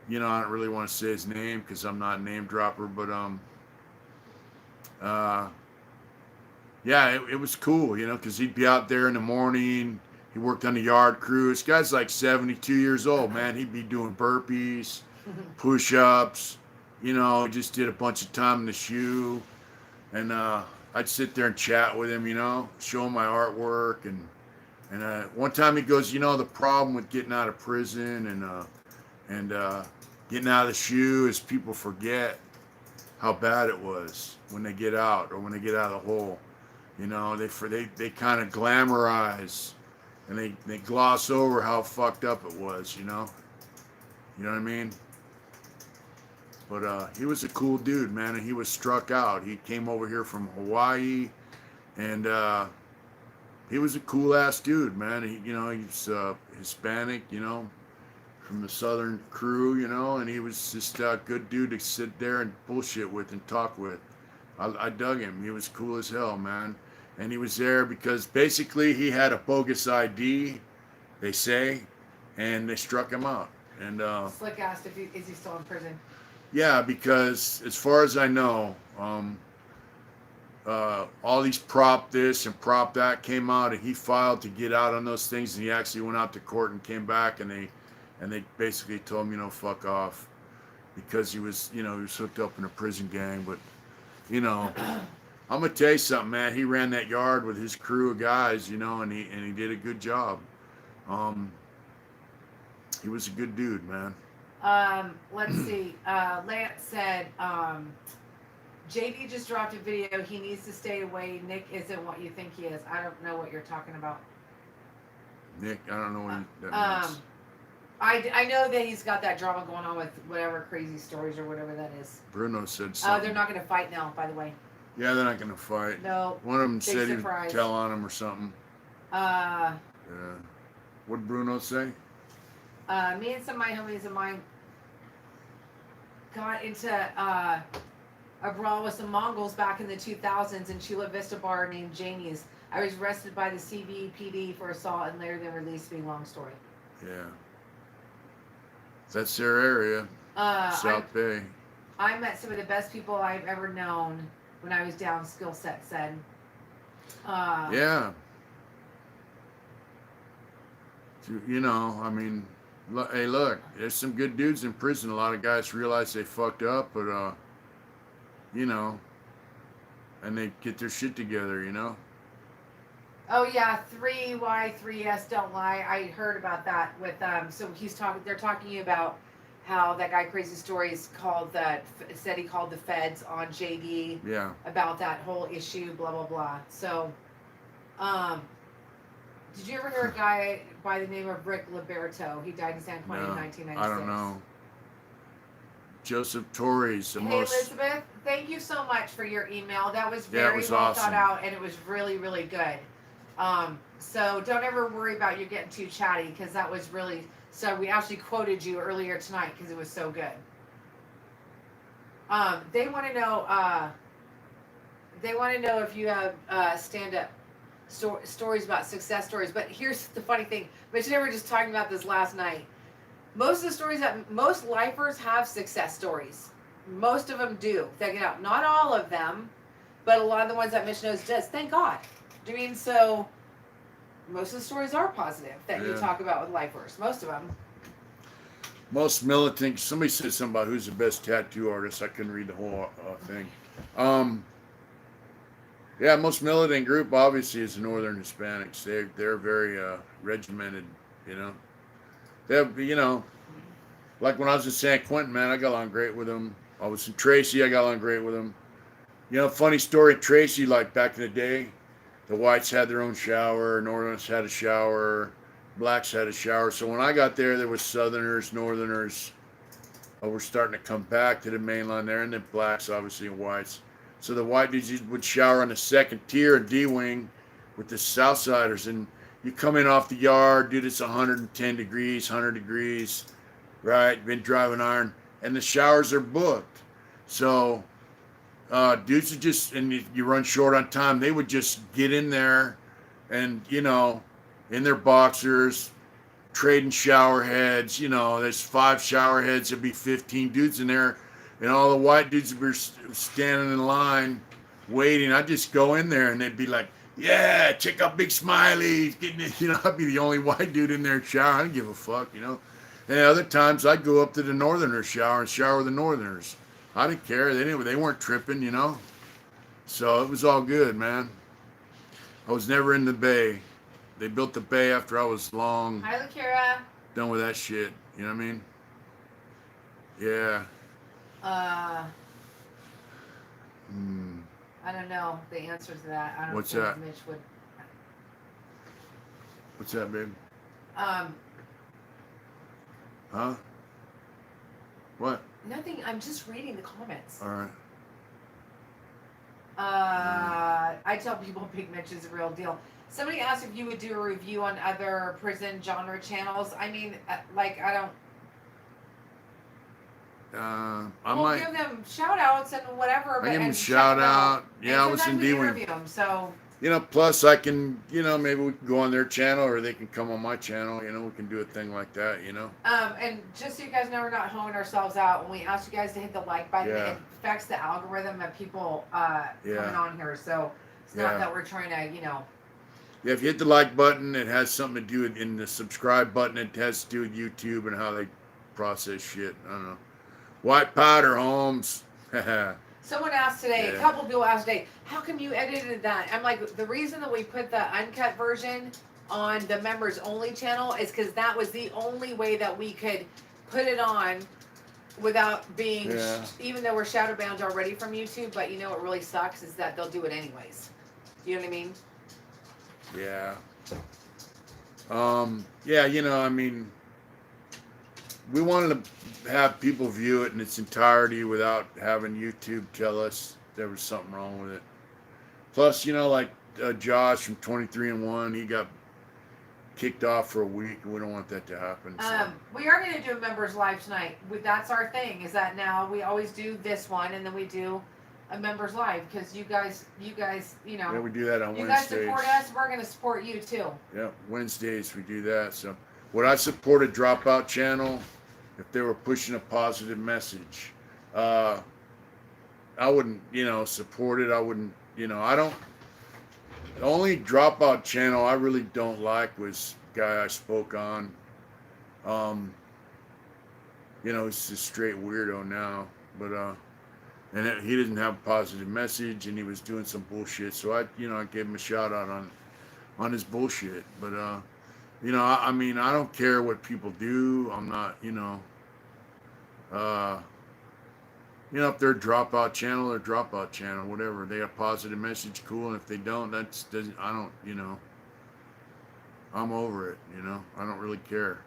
don't really want to say his name because I'm not a name dropper. But, it was cool, because he'd be out there in the morning. He worked on the yard crew. This guy's like 72 years old, man. He'd be doing burpees, push-ups. He just did a bunch of time in the shoe. And I'd sit there and chat with him, show him my artwork. And one time he goes, the problem with getting out of prison and getting out of the shoe is people forget how bad it was when they get out or when they get out of the hole. They kind of glamorize and they gloss over how fucked up it was, You know what I mean? But he was a cool dude, man, and he was struck out. He came over here from Hawaii, and he was a cool-ass dude, man. He's Hispanic, from the Southern crew, you know, and he was just a good dude to sit there and bullshit with and talk with. I dug him. He was cool as hell, man. And he was there because basically he had a bogus ID, they say, and they struck him out. And Slick asked if is he still in prison. yeah, because as far as I know, all these prop this and prop that came out, and he filed to get out on those things, and he actually went out to court and came back, and they basically told him, fuck off, because he was hooked up in a prison gang. But I'm gonna tell you something, man. He ran that yard with his crew of guys, and he did a good job. He was a good dude, man. Let's see. Lance said, JD just dropped a video. He needs to stay away. Nick isn't what you think he is. I don't know what you're talking about. Nick, I don't know what that means. I know that he's got that drama going on with whatever crazy stories or whatever that is. Bruno said something. They're not going to fight now, by the way. Yeah, they're not going to fight. No. One of them said surprise. he'd tell on him or something. Yeah. What'd Bruno say? Me and some of my homies of mine got into a brawl with some Mongols back in the 2000s in Chula Vista bar named Janie's. I was arrested by the CBPD for assault and later then released to be long story. Yeah. That's their area. South Bay. I met some of the best people I've ever known when I was down, Skill Set said. Yeah. I mean, hey, look, there's some good dudes in prison. A lot of guys realize they fucked up, but, and they get their shit together, Oh yeah, 3Y3S don't lie. I heard about that with so they're talking about how that guy Crazy Stories said he called the feds on JD. Yeah. About that whole issue, blah blah blah. So did you ever hear a guy by the name of Rick Liberto? He died in San Quentin in 1996. I don't know. Joseph Torres. Elizabeth, thank you so much for your email. That was very well awesome. thought out, and it was really, really good. So don't ever worry about you getting too chatty, because that was really, so we actually quoted you earlier tonight because it was so good. They want to know if you have stand-up stories about success stories. But here's the funny thing. Mitch and I were just talking about this last night. Most of the stories that most lifers have success stories. Most of them do. They get out. Not all of them, but a lot of the ones that Mitch knows does. Thank God. I mean, so most of the stories are positive that you talk about with lifers. Most of them. Most militant. Somebody said something about who's the best tattoo artist. I couldn't read the whole thing. Yeah, most militant group obviously is the Northern Hispanics. They're very regimented. They have, like when I was in San Quentin, man, I got along great with them. I was in Tracy, I got along great with them. Funny story, Tracy, like back in the day, the whites had their own shower, Northerners had a shower, blacks had a shower. So when I got there was Southerners, Northerners were starting to come back to the mainland there, and then blacks, obviously, and whites. So the white dudes would shower on the second tier of D-Wing with the Southsiders, and you come in off the yard, dude, it's 110 degrees, 100 degrees, right? Been driving iron, and the showers are booked. So dudes would just, and you run short on time, they would just get in there and, in their boxers, trading shower heads. There's 5 shower heads, there'd be 15 dudes in there, and all the white dudes were standing in line waiting. I'd just go in there, and they'd be like, yeah, check out Big Smiley. Getting it, I'd be the only white dude in there shower. I didn't give a fuck, And other times I'd go up to the Northerners shower and shower with the Northerners. I didn't care. They weren't tripping, So it was all good, man. I was never in the Bay. They built the Bay after I was long Hi, Lakira. done with that shit. You know what I mean? Yeah. I don't know the answer to that. I don't What's think that? Mitch would. What's that, babe? Huh? What? Nothing. I'm just reading the comments. All right. I tell people Big Mitch is a real deal. Somebody asked if you would do a review on other prison genre channels. I mean, I don't. I We'll might. give them shout outs and whatever. I give them a and shout them out. And Yeah, I was sometimes in we D-Wing. interview them. So Plus I can, maybe we can go on their channel or they can come on my channel. We can do a thing like that. and just so you guys know, we're not hoeing ourselves out. When we ask you guys to hit the like button, Yeah. it affects the algorithm of people Yeah. coming on here. So it's not that we're trying to, Yeah, if you hit the like button, it has something to do with, in the subscribe button, it has to do with YouTube and how they process shit. I don't know. White powder, Holmes. Someone asked today, a Yeah. couple people asked today, how come you edited that? I'm like, the reason that we put the uncut version on the members only channel is because that was the only way that we could put it on without being, Yeah. even though we're shadow banned already from YouTube, but what really sucks is that they'll do it anyways. You know what I mean? Yeah. Yeah, I mean, we wanted to have people view it in its entirety without having YouTube tell us there was something wrong with it. Plus, like Josh from 23-1, he got kicked off for a week, and we don't want that to happen. So. We are going to do a members live tonight. That's our thing. Is that now we always do this one, and then we do a members live because you guys, Yeah, we do that on you Wednesdays. guys support us. We're going to support you too. Yeah, Wednesdays we do that. So, would I support a Dropout channel if they were pushing a positive message? I wouldn't, support it. I wouldn't, I don't. The only Dropout channel I really don't like was the guy I spoke on. He's a straight weirdo now, but he didn't have a positive message, and he was doing some bullshit. So I gave him a shout out on his bullshit. But I mean, I don't care what people do. I'm not, if they're a Dropout channel, they're a Dropout channel, whatever. They have a positive message, cool. And if they don't, I don't, I'm over it, I don't really care.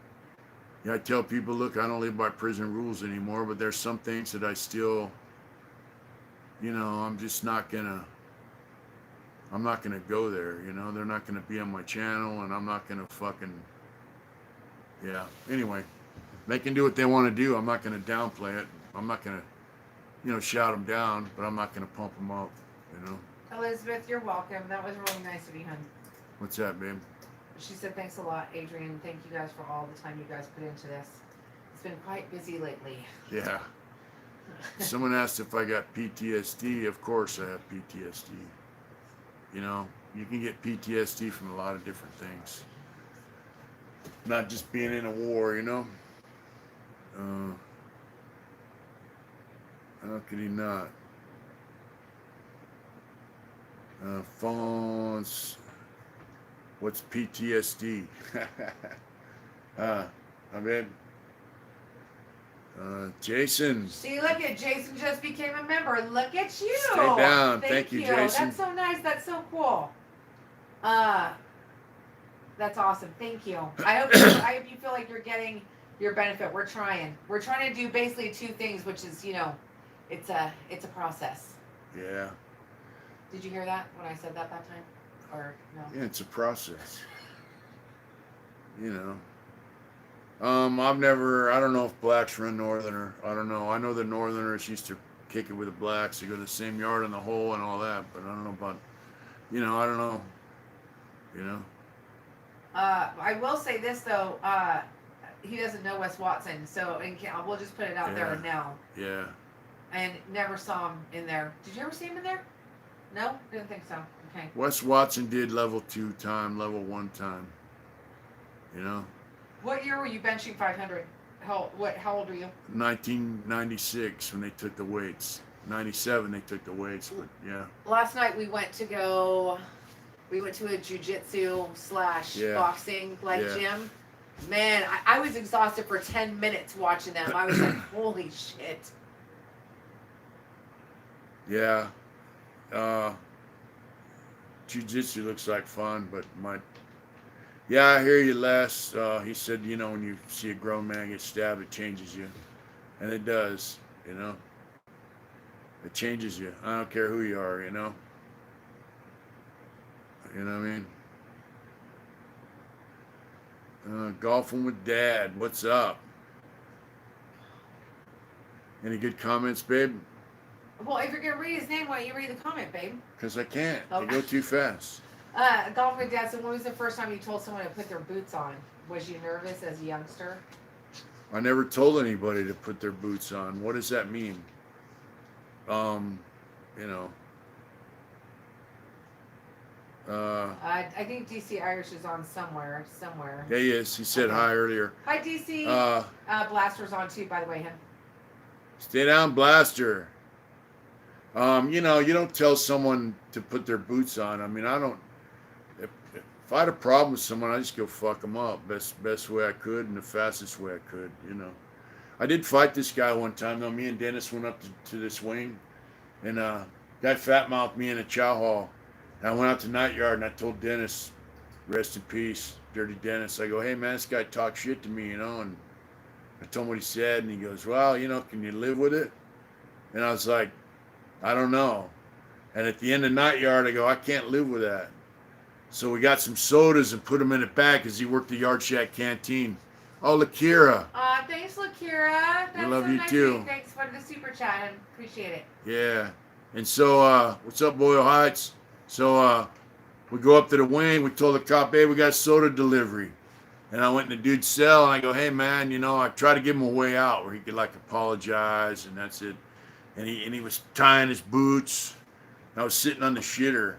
Yeah, I tell people, look, I don't live by prison rules anymore, but there's some things that I still, I'm just not gonna go there, they're not gonna be on my channel, and I'm not gonna fucking, yeah. Anyway, they can do what they want to do. I'm not gonna downplay it. I'm not gonna, shout them down, but I'm not gonna pump them up, Elizabeth, you're welcome. That was really nice of you, hon. What's that, babe? She said, thanks a lot, Adrian. Thank you guys for all the time you guys put into this. It's been quite busy lately. Yeah. Someone asked if I got PTSD. Of course I have PTSD. You can get PTSD from a lot of different things. Not just being in a war, How could he not? Phones. What's PTSD? I mean, Jason. See, look at Jason just became a member. Look at you. Stay down. Thank you, Jason. That's so nice. That's so cool. That's awesome. Thank you. I hope you feel like you're getting your benefit. We're trying. We're trying to do basically two things, which is, it's a process. Yeah. Did you hear that when I said that time? Or no? Yeah, it's a process. I don't know if blacks run Northerner. I don't know. I know the Northerners used to kick it with the blacks. They go to the same yard in the hole and all that, but I don't know about, I don't know. I will say this though, he doesn't know Wes Watson, so we'll just put it out there now. Yeah. And never saw him in there. Did you ever see him in there? No? Didn't think so. Okay. Wes Watson did level 2 time, level 1 time. What year were you benching 500? How old were you? 1996 when they took the weights. 97 they took the weights, but yeah. Last night we went to a jiu-jitsu / boxing gym. Man, I was exhausted for 10 minutes watching them. I was like, holy shit. Yeah. Jiu-jitsu looks like fun, but yeah, I hear you, Les. He said, when you see a grown man get stabbed, it changes you. And it does, It changes you. I don't care who you are, You know what I mean? Golfing with Dad. What's up? Any good comments, babe? Well, if you're gonna read his name, why don't you read the comment, babe? Because I can't. I Okay. go too fast. Golf with Dad. So when was the first time you told someone to put their boots on? Was you nervous as a youngster? I never told anybody to put their boots on. What does that mean? You know. I think DC Irish is on somewhere. Yeah, he is. He said Okay. hi earlier. Hi, DC. Blaster's on too, by the way, him. Stay down, Blaster. You know, you don't tell someone to put their boots on. I mean, I don't. If I had a problem with someone, I just go fuck them up. Best way I could and the fastest way I could. You know. I did fight this guy one time though. Me and Dennis went up to this wing, and guy fat mouthed me in a chow hall. And I went out to Night Yard and I told Dennis, rest in peace, Dirty Dennis. I go, hey man, this guy talked shit to me, you know, and I told him what he said, and he goes, well, you know, can you live with it? And I was like, I don't know. And at the end of Night Yard, I go, I can't live with that. So we got some sodas and put them in the bag because he worked the Yard Shack canteen. Oh, Lakira. Thanks, Lakira. That's love so you nice too. of you. Thanks for the super chat. I appreciate it. Yeah. And so, what's up, Boyle Heights? So, we go up to the wing. We told the cop, hey, we got soda delivery. And I went in the dude's cell, and I go, hey, man, you know, I tried to give him a way out where he could, like, apologize, and that's it. And he was tying his boots. I was sitting on the shitter.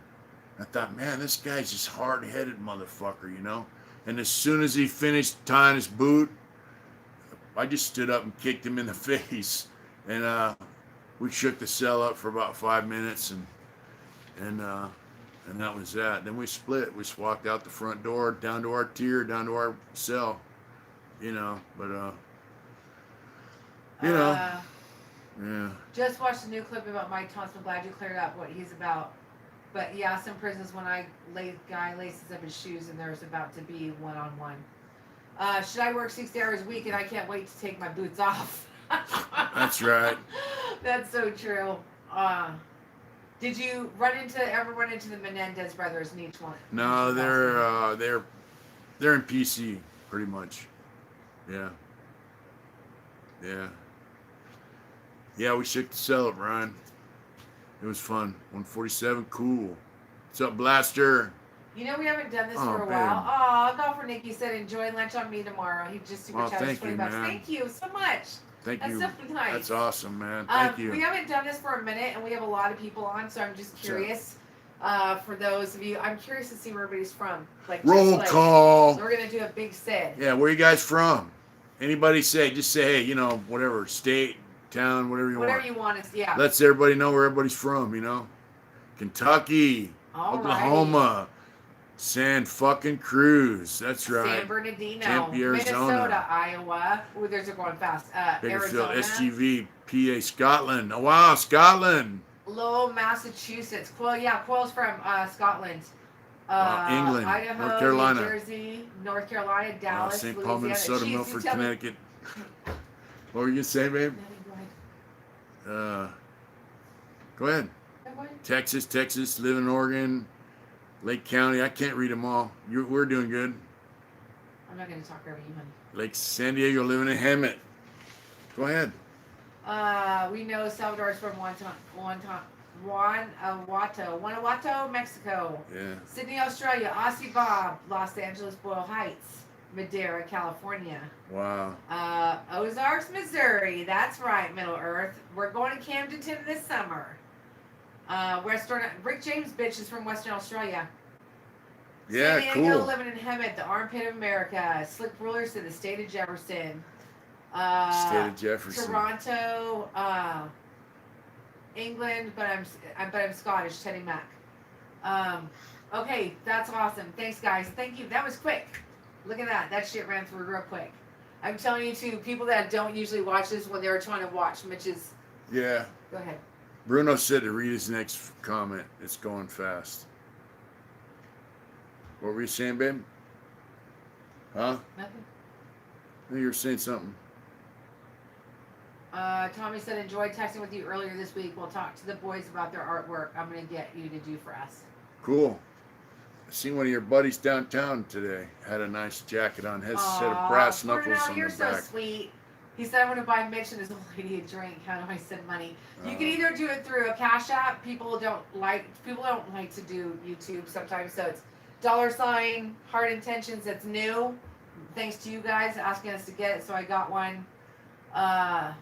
I thought, man, this guy's just hard-headed motherfucker, you know? And as soon as he finished tying his boot, I just stood up and kicked him in the face. And we shook the cell up for about 5 minutes, and that was that. Then we split. We just walked out the front door, down to our tier, down to our cell, you know. But you know, yeah. Just watched a new clip about Mike Thompson. Glad you cleared up what he's about. But yeah, some prisons when guy laces up his shoes and there's about to be one-on-one. Should I work 60 hours a week and I can't wait to take my boots off? That's right. That's so true. Did you ever run into the Menendez brothers in each one? No, they're in PC pretty much. Yeah. Yeah, we shook the cell up, Ryan. It was fun. 147, cool. What's up, Blaster? You know we haven't done this for a babe. while. Aw, Golfer Nikki said enjoy lunch on me tomorrow. He just super chatted thank 20 you, bucks. man. Thank you so much. Thank That's you. so nice. That's awesome, man. Thank you. We haven't done this for a minute, and we have a lot of people on, so I'm just curious. For those of you, I'm curious to see where everybody's from. Roll call. We're gonna do a big Sid. Yeah, where you guys from? Anybody just say, hey, you know, whatever, state, town, whatever you Whatever want. you want us, yeah. Lets everybody know where everybody's from, you know. Kentucky, Oklahoma, San fucking Cruz. That's right. San Bernardino, Tempe, Arizona. Minnesota, Iowa. Ooh, those are going fast. Bakersfield, Arizona, SGV, PA, Scotland. Oh wow, Scotland. Lowell, Massachusetts. Quill's from Scotland. England, Idaho, North Carolina. New Jersey, North Carolina, Dallas, St. Paul, Louisiana. Minnesota, Jeez, Milford, you tell me- Connecticut. What were you gonna say, babe? No, go ahead. Go ahead. No, go ahead. Texas, live in Oregon, Lake County. I can't read them all. We're doing good. I'm not going to talk over you, honey. Lake San Diego, living in Hemet. Go ahead. We know Salvador's from Guanajuato, Mexico. Yeah. Sydney, Australia. Aussie Bob, Los Angeles, Boyle Heights. Madeira, California. Wow. Ozarks, Missouri. That's right, Middle Earth. We're going to Camden this summer. Rick James bitch is from Western Australia. Yeah, San Diego, cool. living in Hemet, the armpit of America. Slick Rulers to the state of Jefferson. State of Jefferson. Toronto, England, but I'm Scottish. Teddy Mac. Okay, that's awesome. Thanks, guys. Thank you. That was quick. Look at that. That shit ran through real quick. I'm telling you, to people that don't usually watch this when they're trying to watch Mitch's. Yeah. Go ahead. Bruno said to read his next comment. It's going fast. What were you saying, babe? Huh? Nothing. I think you were saying something. Tommy said, enjoyed texting with you earlier this week. We'll talk to the boys about their artwork I'm going to get you to do for us. Cool. I seen one of your buddies downtown today. Had a nice jacket on. Has a set of brass knuckles Bruno, on you're the so back. sweet. He said, "I want to buy Mitch and his old lady a drink. How do I send money?" You can Uh, either do it through a Cash App. People don't like to do YouTube sometimes, so it's $ Heart Intentions. That's new. Thanks to you guys asking us to get it, so I got one. Uh,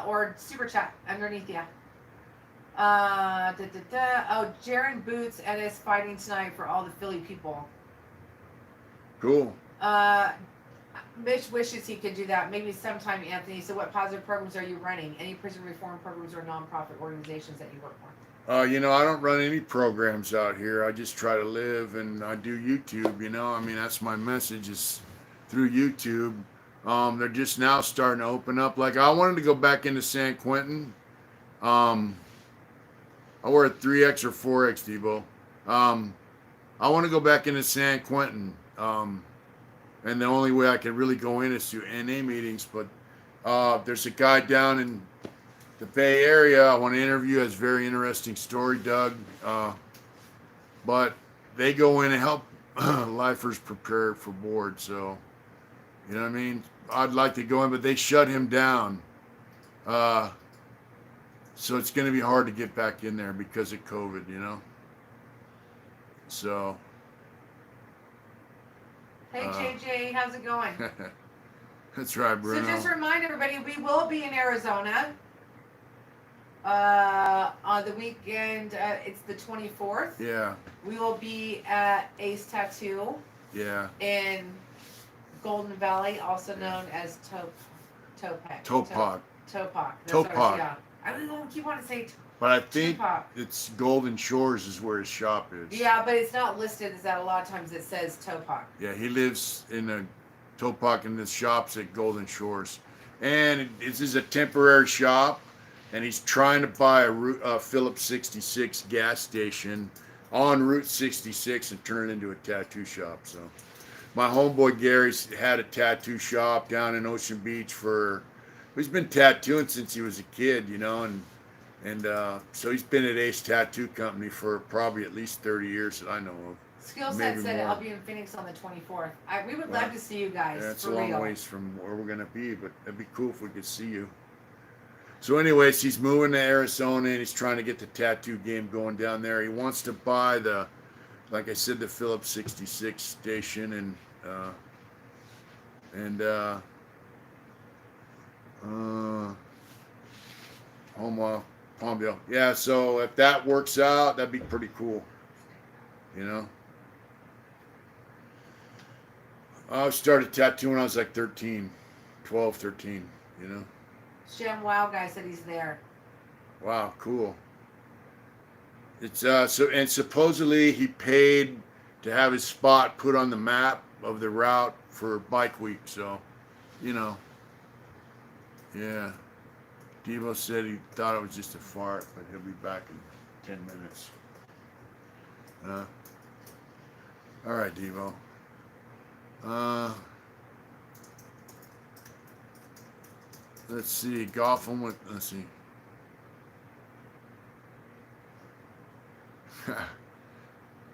or Super Chat underneath you. Oh, Jaron Boots and is fighting tonight for all the Philly people. cool. Mitch wishes he could do that. Maybe sometime, Anthony. So, what positive programs are you running? Any prison reform programs or nonprofit organizations that you work for? You know, I don't run any programs out here. I just try to live, and I do YouTube. You know, I mean, that's my message is through YouTube. They're just now starting to open up. Like I wanted to go back into San Quentin. Um, I wear a 3X or 4X, Debo. I want to go back into San Quentin. And the only way I can really go in is to NA meetings. But there's a guy down in the Bay Area I want to interview. Has a very interesting story, Doug. But they go in and help lifers prepare for board. So, you know what I mean? I'd like to go in, but they shut him down. So it's going to be hard to get back in there because of COVID, you know? So. Hey, JJ, how's it going? That's right, Bruno. So just remind everybody, we will be in Arizona on the weekend. It's the 24th. Yeah. We will be at Ace Tattoo Yeah. in Golden Valley, also known as Topak. Topak. Topak. Topak. Yeah. I don't keep wanting to say But I think Topak. it's Golden Shores is where his shop is. Yeah, but it's not listed as that. A lot of times it says Topak. Yeah, he lives in a Topak and the shop's at Golden Shores. And this is a temporary shop, and he's trying to buy a Phillips 66 gas station on Route 66 and turn it into a tattoo shop. So my homeboy Gary's had a tattoo shop down in Ocean Beach he's been tattooing since he was a kid, you know, and so he's been at Ace Tattoo Company for probably at least 30 years that I know of. Skillset Maybe said more. I'll be in Phoenix on the 24th. We would Well, love to see you guys. Yeah, it's for a long real. ways from where we're going to be, but it'd be cool if we could see you. So anyways, he's moving to Arizona, and he's trying to get the tattoo game going down there. He wants to buy like I said, the Phillips 66 station, Homa, Palmdale. Yeah, so if that works out, that'd be pretty cool. You know? I started tattooing when I was like 13, 12, 13, you know? Shem Wow guy said he's there. Wow, cool. It's and supposedly he paid to have his spot put on the map of the route for Bike Week, so, you know. Yeah. Devo said he thought it was just a fart, but he'll be back in 10 minutes. All right, Devo. Let's see. Gotham with. Let's see.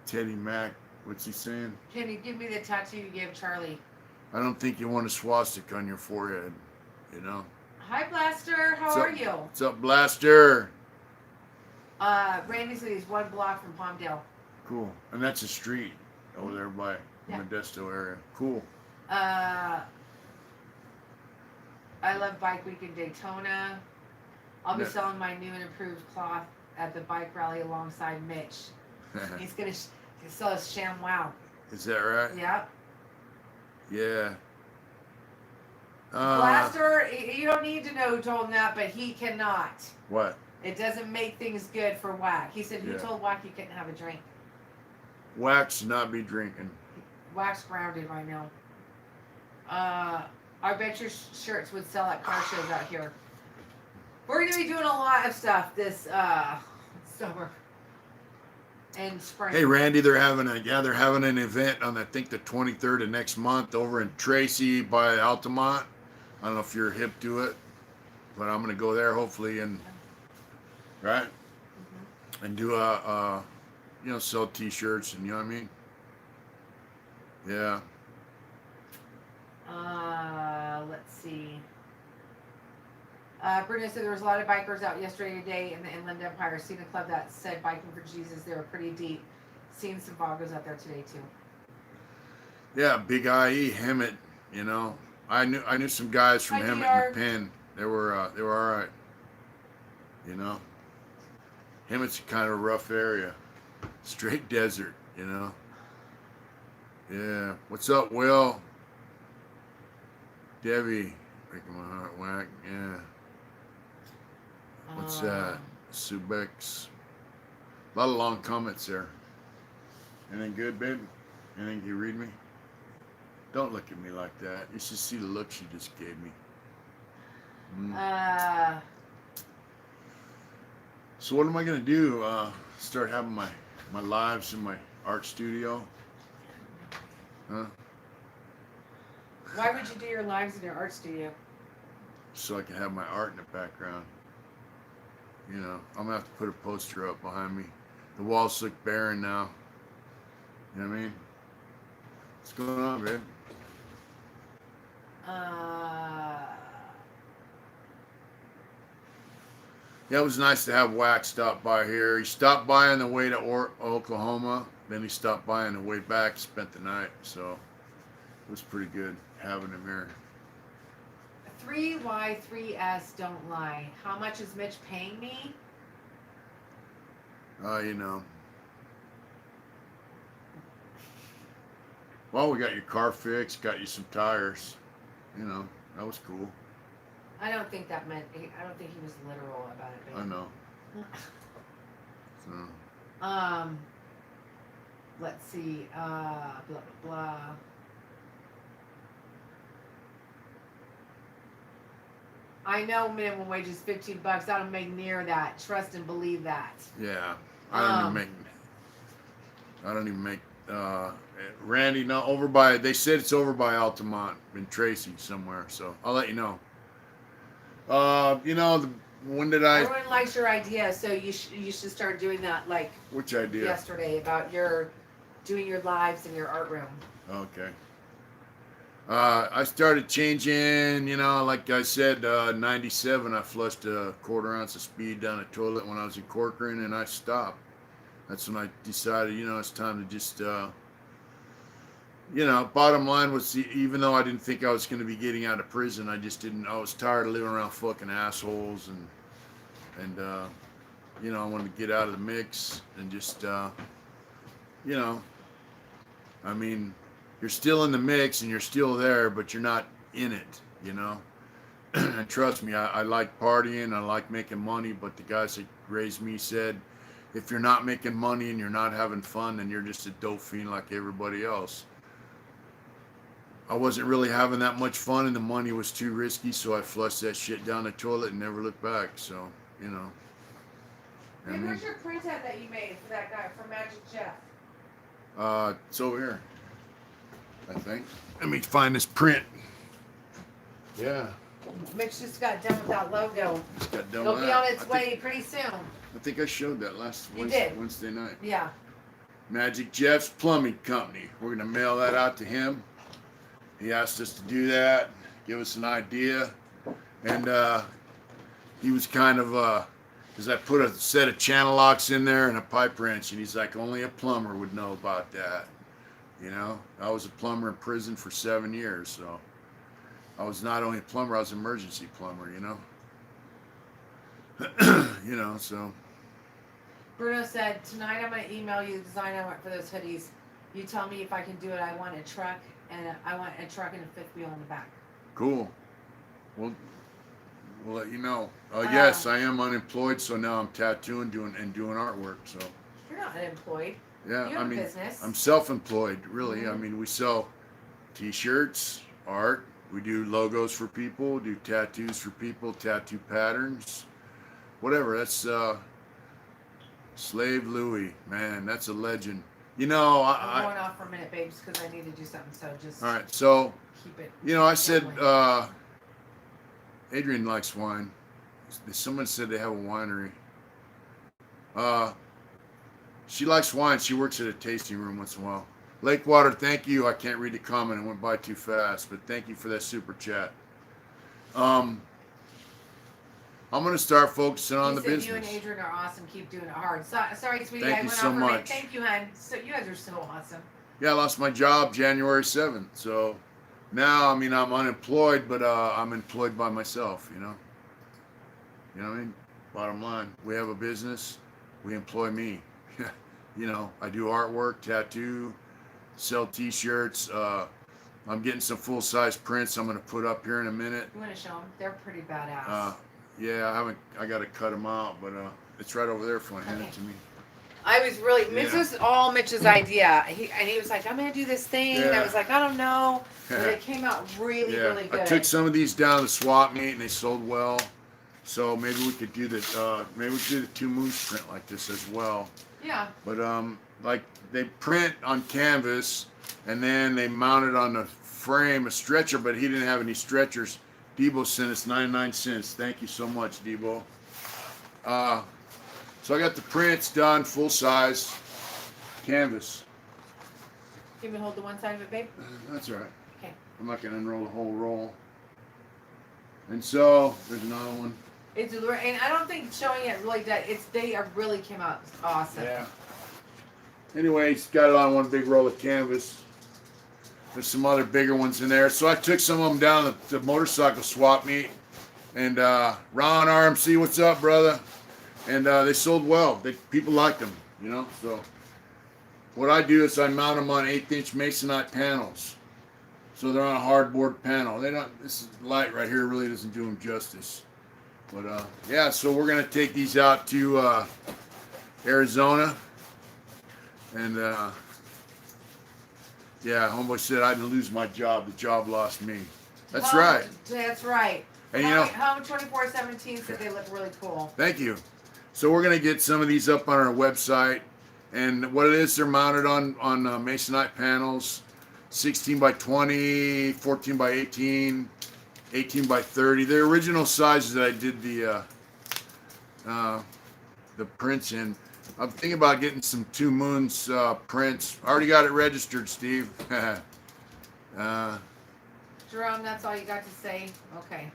Teddy Mack. What's he saying? Can you give me the tattoo you gave Charlie? I don't think you want a swastika on your forehead. You know. Hi, Blaster. How are you? What's up, Blaster? Randy said he's 1 block from Palmdale. Cool. And that's a street over there by Yeah. Modesto area. Cool. I love Bike Week in Daytona. I'll be Yeah. selling my new and improved cloth at the bike rally alongside Mitch. He's gonna sell us Sham Wow. Is that right? Yep. Yeah. Blaster, you don't need to know who told him that, but he cannot. What? It doesn't make things good for Whack. He said, who Yeah. told Whack he couldn't have a drink? Wax not be drinking. Whack's grounded right now. I bet your shirts would sell at car shows out here. We're going to be doing a lot of stuff this summer and spring. Hey Randy, they're having an event on I think the 23rd of next month over in Tracy by Altamont. I don't know if you're hip to it, but I'm gonna go there hopefully and and do sell T-shirts and you know what I mean. Yeah. Let's see. Bruno said there was a lot of bikers out yesterday today in the Inland Empire. Seen a club that said biking for Jesus. They were pretty deep. Seen some Vagos out there today too. Yeah, Big IE, Hemet. You know, I knew some guys from Hi, Hemet DR. and the Pen. They were all right. You know, Hemet's kind of a rough area, straight desert. You know. Yeah. What's up, Will? Debbie, making my heart whack. Yeah. What's that? Subex. A lot of long comments there. Anything good, babe? Anything you read me? Don't look at me like that. You should see the look she just gave me. So what am I gonna do? Start having my lives in my art studio? Huh? Why would you do your lives in your art studio? So I can have my art in the background. You know, I'm gonna have to put a poster up behind me. The walls look barren now. You know what I mean? What's going on, babe? Yeah, it was nice to have Wax stop by here. He stopped by on the way to Oklahoma. Then he stopped by on the way back, spent the night. So it was pretty good having him here. 3Y3S don't lie. How much is Mitch paying me? You know. Well, we got your car fixed, got you some tires. You know, that was cool. I don't think that meant. I don't think he was literal about it. Babe. I know. So. Let's see. Blah blah blah. I know minimum wage is $15. I don't make near that. Trust and believe that. Yeah, I don't even make. Randy, no, over by. They said it's over by Altamont in Tracy somewhere. So I'll let you know. You know, when did I? Everyone likes your idea, so you should start doing that. Like Which idea? yesterday about doing your lives in your art room. Okay. I started changing, you know, like I said, 97, I flushed a quarter ounce of speed down the toilet when I was in Corcoran, and I stopped. That's when I decided, you know, it's time to just, you know, bottom line was, even though I didn't think I was going to be getting out of prison, I was tired of living around fucking assholes, and you know, I wanted to get out of the mix and just, you know, I mean, you're still in the mix and you're still there, but you're not in it, you know. And trust me, I like partying, I like making money, but the guys that raised me said, if you're not making money and you're not having fun, then you're just a dope fiend like everybody else. I wasn't really having that much fun, and the money was too risky, so I flushed that shit down the toilet and never looked back. So, you know. Hey, where's your printout that you made for that guy, for Magic Jeff? It's over here, I think. Let me find this print. Yeah. Mitch just got done with that logo. Just got done It'll with be that. on its way pretty soon. I think I showed that last You did. Wednesday night. Yeah. Magic Jeff's Plumbing Company. We're going to mail that out to him. He asked us to do that, give us an idea. And he was kind of, because I put a set of channel locks in there and a pipe wrench, and he's like, only a plumber would know about that. You know, I was a plumber in prison for 7 years, so I was not only a plumber, I was an emergency plumber, you know. You know, so. Bruno said, tonight I'm going to email you the design I want for those hoodies. You tell me if I can do it. I want a truck, and I want a truck and a fifth wheel in the back. Cool. We'll let you know. Yes, I am unemployed, so now I'm tattooing, doing artwork. So. You're not unemployed. Yeah, You have a business. I'm self-employed, really. Mm-hmm. I mean, we sell T-shirts, art. We do logos for people, do tattoos for people, tattoo patterns, whatever. That's Slave Louie, man. That's a legend. You know, I'm going off for a minute, babes, because I need to do something. So just. All right, so. Keep it. You know, I said. Adrian likes wine. Someone said they have a winery. She likes wine. She works at a tasting room once in a while. Lakewater, thank you. I can't read the comment. It went by too fast, but thank you for that super chat. I'm gonna start focusing on He the said business. you and Adrian are awesome. Keep doing it hard. Sorry, sweetie. Thank I you went so off for a minute. much. Thank you, hon. So you guys are so awesome. Yeah, I lost my job January 7th. So now, I mean, I'm unemployed, but I'm employed by myself. You know what I mean? Bottom line, we have a business. We employ me. You know, I do artwork, tattoo, sell T-shirts. I'm getting some full-size prints. I'm gonna put up here in a minute. You want to show them? They're pretty badass. Yeah, I haven't. I gotta cut them out, but it's right over there. If you want to hand Okay. it to me. I was really. Yeah. This was all Mitch's idea. He was like, "I'm gonna do this thing." And I Yeah. was like, "I don't know," but it came out really, Yeah, really good. I took some of these down to swap meet and they sold well. So maybe we could do the maybe we could do the 2 moons print like this as well. Yeah. But like they print on canvas and then they mount it on the frame, a stretcher, but he didn't have any stretchers. Debo sent us 99 cents. Thank you so much, Debo. So I got the prints done, full size canvas. You can hold the one side of it, babe. That's all right. Okay. I'm not gonna unroll the whole roll. And so there's another one. And I don't think showing it really does. They are really came out awesome. Yeah. Anyway, he's got it on one big roll of canvas. There's some other bigger ones in there. So I took some of them down to the motorcycle swap meet. And Ron RMC, what's up, brother? And they sold well. People liked them, you know. So what I do is I mount them on 1/8-inch Masonite panels. So they're on a hardboard panel. This light right here really doesn't do them justice. But yeah, so we're gonna take these out to Arizona, and yeah, homeboy said I didn't lose my job. The job lost me. That's right. That's right. And you know, Home 2417 said they look really cool. thank you. So we're gonna get some of these up on our website, and what it is, they're mounted on Masonite panels, 16 by 20, 14 by 18. 18 by 30. The original sizes that I did the prints in. I'm thinking about getting some 2 moons prints. I already got it registered, Steve. Jerome, that's all you got to say? Okay.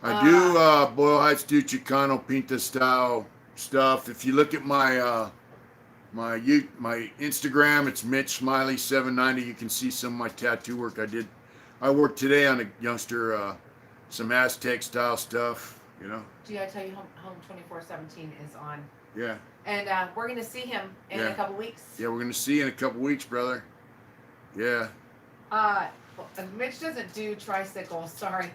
I do Boyle Heights do Chicano Pinta style stuff. If you look at my my Instagram, it's Mitch Smiley 790. You can see some of my tattoo work I did. I worked today on a youngster, some Aztec style stuff, you know. Gee, I tell you, Home 2417 is on. Yeah. And we're going to see him in a couple weeks. Yeah, we're going to see you in a couple weeks, brother. Yeah. Mitch doesn't do tricycles, sorry.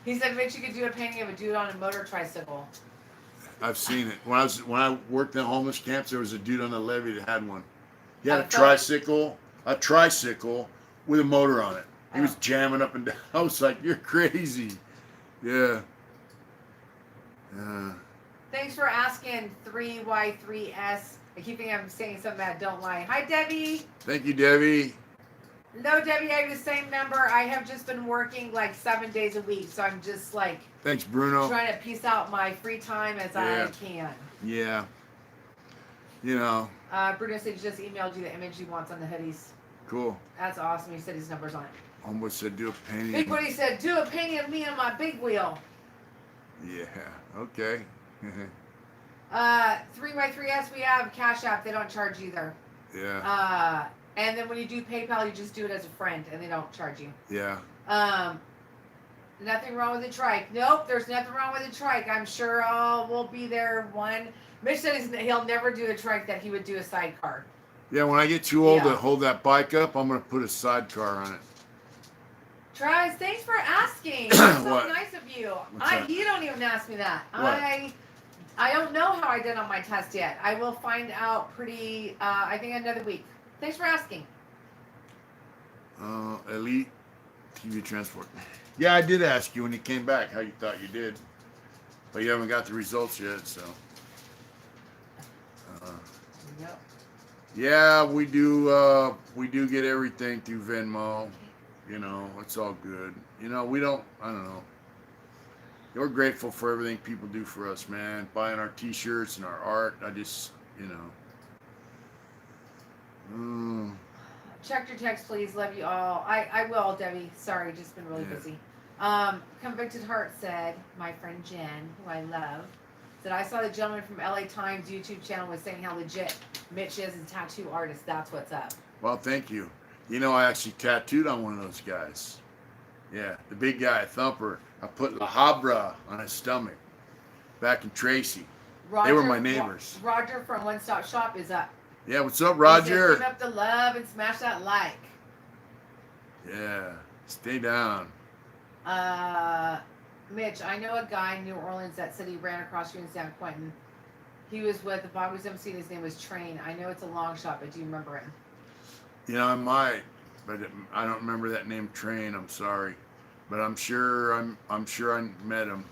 He said, Mitch, you could do a painting of a dude on a motor tricycle. I've seen it. When I worked in homeless camps, there was a dude on the levee that had one. He had a tricycle with a motor on it. He was jamming up and down. I was like, "You're crazy." Yeah. Thanks for asking 3Y3S. I keep thinking I'm saying something that I don't like. Hi, Debbie. Thank you, Debbie. No, Debbie, I have the same number. I have just been working like 7 days a week, so I'm just like Thanks, Bruno. trying to piece out my free time as I can. Yeah. You know. Bruno said he just emailed you the image he wants on the hoodies. Cool. That's awesome. He said his number's on it. Almost said do a painting. Big Buddy said, do a painting of me on my big wheel. Yeah. Okay. 3x3S, we have Cash App. They don't charge either. Yeah. And then when you do PayPal, you just do it as a friend, and they don't charge you. Yeah. Nothing wrong with the trike. Nope, there's nothing wrong with the trike. I'm sure we'll be there one. Mitch said he'll never do a trike, that he would do a sidecar. Yeah, when I get too old to hold that bike up, I'm going to put a sidecar on it. Tries, thanks for asking. That's so What? nice of you. What's that? You don't even ask me that. What? I don't know how I did on my test yet. I will find out pretty, I think another week. Thanks for asking. Elite TV transport. Yeah, I did ask you when you came back how you thought you did, but you haven't got the results yet. So. Yep. Yeah, we do get everything through Venmo. You know, it's all good. You know, I don't know. We're grateful for everything people do for us, man. Buying our t-shirts and our art. I just, you know. Check your text, please. Love you all. I will, Debbie. Sorry, just been really busy. Convicted Heart said, my friend Jen, who I love, said, I saw the gentleman from LA Times YouTube channel was saying how legit Mitch is as a tattoo artist. That's what's up. Well, thank you. You know, I actually tattooed on one of those guys. Yeah, the big guy, Thumper. I put La Habra on his stomach back in Tracy. Roger, They were my neighbors. Roger from One Stop Shop is up. Yeah, what's up, He Roger? said, give up the love and smash that like. Yeah, stay down. Mitch, I know a guy in New Orleans that said he ran across you in San Quentin. He was with the Bobby's MC. His name was Train. I know it's a long shot, but do you remember him? You know, I might, but I don't remember that name, Train. I'm sorry, but I'm sure I met him.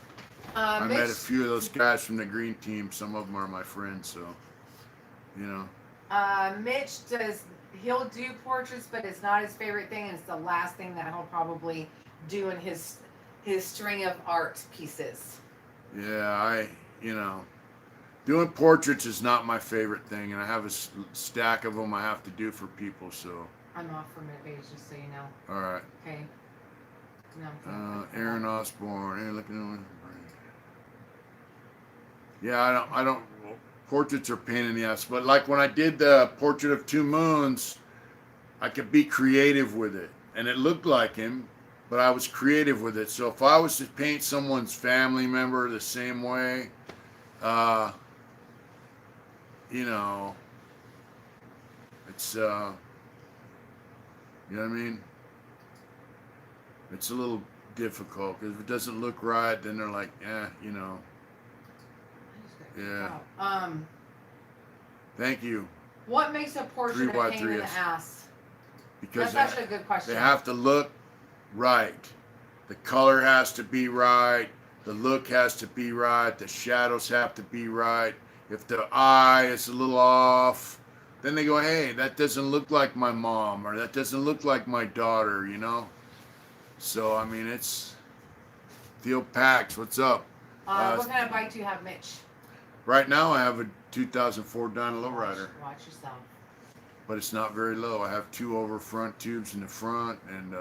I Mitch, met a few of those guys from the green team. Some of them are my friends, so you know. Mitch he'll do portraits, but it's not his favorite thing, and it's the last thing that he'll probably do in his string of art pieces. Yeah, doing portraits is not my favorite thing, and I have a stack of them I have to do for people. So. I'm off for a minute, baby, just so you know. All right. Okay. No, Aaron Osborne. Hey, looking at him. Yeah, I don't. Portraits are a pain in the ass, but like when I did the portrait of Two Moons, I could be creative with it, and it looked like him, but I was creative with it. So if I was to paint someone's family member the same way, you know, it's you know what I mean? It's a little difficult because if it doesn't look right, then they're like, you know. Yeah. Thank you. What makes a portrait a pain in the 3Y3S. ass? Because That's actually a good question. they have to look right. The color has to be right. The look has to be right. The shadows have to be right. If the eye is a little off, then they go, hey, that doesn't look like my mom, or that doesn't look like my daughter, you know? So, I mean, it's Theo Pax. What's up? What kind of bike do you have, Mitch? Right now, I have a 2004 Dyna Lowrider, Watch yourself. but it's not very low. I have 2 over front tubes in the front and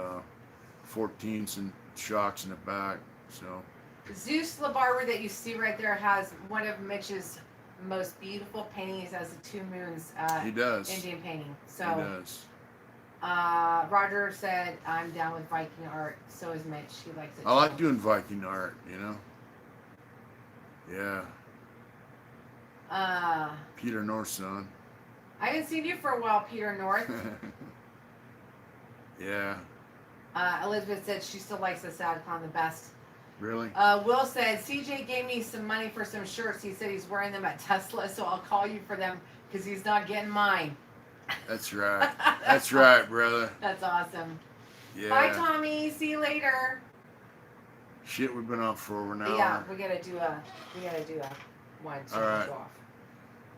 14s and shocks in the back. So Zeus LaBarber that you see right there has one of Mitch's most beautiful paintings as the Two Moons he does. Indian painting. So He does. Roger said, I'm down with Viking art. So is Mitch. He likes it. I like doing Viking art, you know? Yeah. Peter North's son. I haven't seen you for a while, Peter North. Yeah. Elizabeth said she still likes the Sad Clown the best. Really? Will said, CJ gave me some money for some shirts. He said he's wearing them at Tesla, so I'll call you for them because he's not getting mine. That's right. That's right, brother. That's awesome. Yeah. Bye, Tommy. See you later. Shit, we've been on for over an hour. Yeah, we gotta do a one. So All right. go off.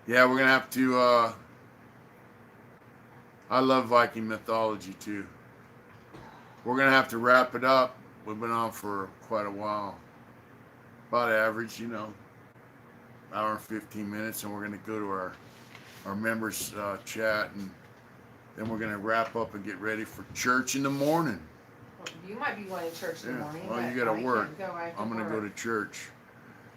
Yeah, we're gonna have to. I love Viking mythology too. We're gonna have to wrap it up. We've been on for quite a while. About average, you know, hour and 15 minutes, and we're gonna go to our members chat, and then we're gonna wrap up and get ready for church in the morning. Well, you might be going to church in the morning. Well, but you gotta I work. can't go. I have to I'm gonna work. go to church.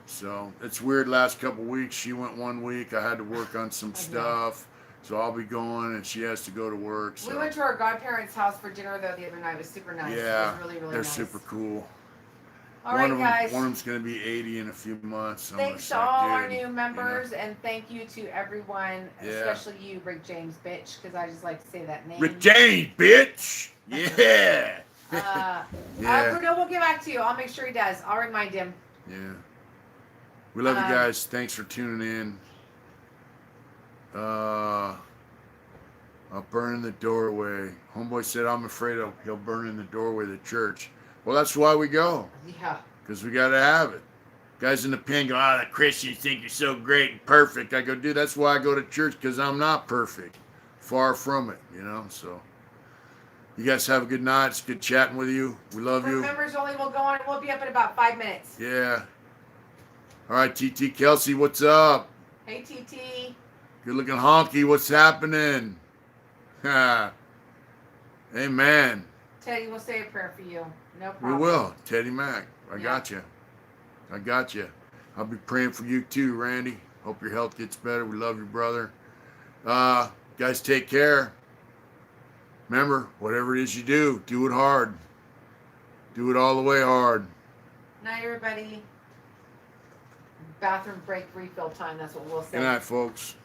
So it's weird. Last couple weeks, she went 1 week. I had to work on some stuff, so I'll be going, and she has to go to work. So. We went to our godparents' house for dinner though the other night. It was super nice. Yeah, it was really, really they're nice. super cool. All right, guys. One of them's gonna be 80 in a few months. I'm Thanks to just like, all our dude, new members, and thank you to everyone, Yeah. especially you, Rick James, bitch, because I just like to say that name. Rick James, bitch. Yeah. Yeah. Bruno will get back to you. I'll make sure he does. I'll remind him. Yeah. We love you guys. Thanks for tuning in. I'll burn in the doorway. Homeboy said I'm afraid he'll burn in the doorway of the church. Well, that's why we go. Yeah. Because we got to have it. Guys in the pen go, the Christians think you're so great and perfect. I go, dude, that's why I go to church, because I'm not perfect. Far from it, you know? So, you guys have a good night. It's good chatting with you. We love For you. members only, we'll go on. We'll be up in about 5 minutes. Yeah. All right, TT Kelsey, what's up? Hey, TT. Good looking honky, what's happening? Amen. Teddy, we'll say a prayer for you. No We problem. will. Teddy Mack. I Yeah. got you. I got you. I'll be praying for you too, Randy. Hope your health gets better. We love you, brother. Guys, take care. Remember, whatever it is you do it hard. Do it all the way hard. Night, everybody. Bathroom break refill time. That's what we'll say. Good night, folks.